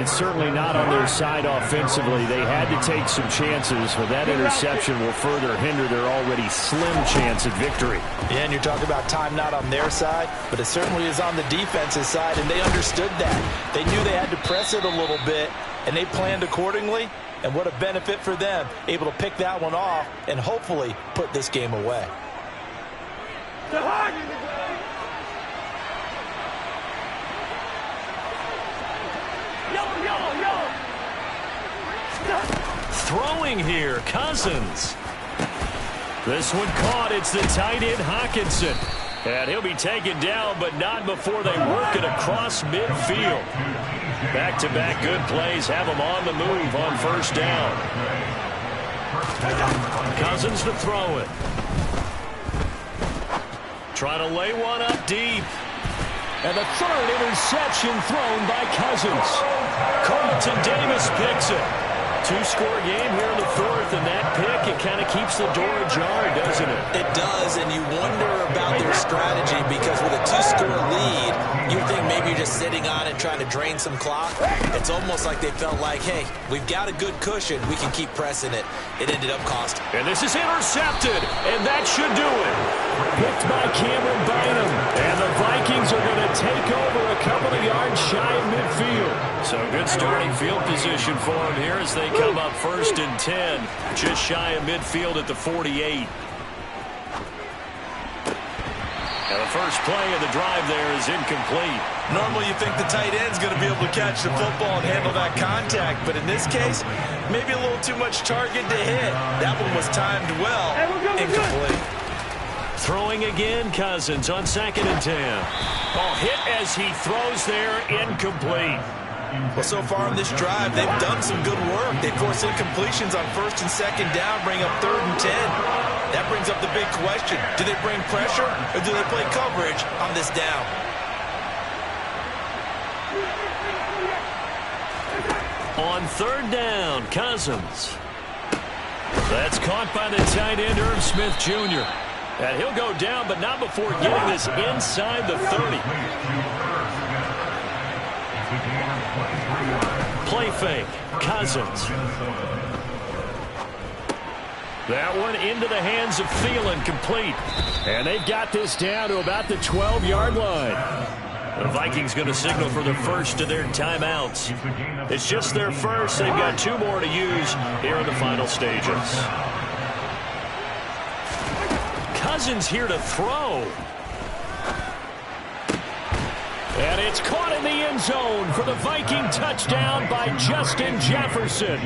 certainly not on their side offensively. They had to take some chances, but that interception will further hinder their already slim chance at victory.
Yeah, and you're talking about time not on their side, but it certainly is on the defense's side, and they understood that. They knew they had to press it a little bit, and they planned accordingly, and what a benefit for them, able to pick that one off and hopefully put this game away.
Throwing here, Cousins. This one caught. It's the tight end, Hawkinson. And he'll be taken down, but not before they work it across midfield. Back-to-back good plays have them on the move on 1st down. Cousins to throw it. Trying to lay one up deep. And the 3rd interception thrown by Cousins. Carlton Davis picks it. 2-score game here in the 4th, and that pick, it kind of keeps the door ajar, doesn't it?
It does, and you wonder about their strategy because with a 2-score lead, you think maybe you're just sitting on it trying to drain some clock. It's almost like they felt like, hey, we've got a good cushion. We can keep pressing it. It ended up costing.
And this is intercepted, and that should do it. Picked by Cameron Bynum, and the Vikings are going to take over a couple of yards shy of midfield. So good starting field position for them here as they come up 1st and 10, just shy of midfield at the 48. And the first play of the drive there is incomplete.
Normally you think the tight end's going to be able to catch the football and handle that contact, but in this case, maybe a little too much target to hit. That one was timed well. Incomplete.
Throwing again, Cousins on 2nd and 10. Oh, hit as he throws there, incomplete.
Well, so far in this drive, they've done some good work. They force incompletions on 1st and 2nd down, bring up 3rd and 10. That brings up the big question. Do they bring pressure or do they play coverage on this down?
On 3rd down, Cousins. That's caught by the tight end, Irv Smith Jr. And he'll go down, but not before getting this inside the 30. Play fake, Cousins. That one into the hands of Thielen, complete. And they've got this down to about the 12-yard line. The Vikings going to signal for the first of their timeouts. It's just their first. They've got 2 more to use here in the final stages. Cousins here to throw. And it's caught in the end zone for the Viking touchdown by Justin Jefferson.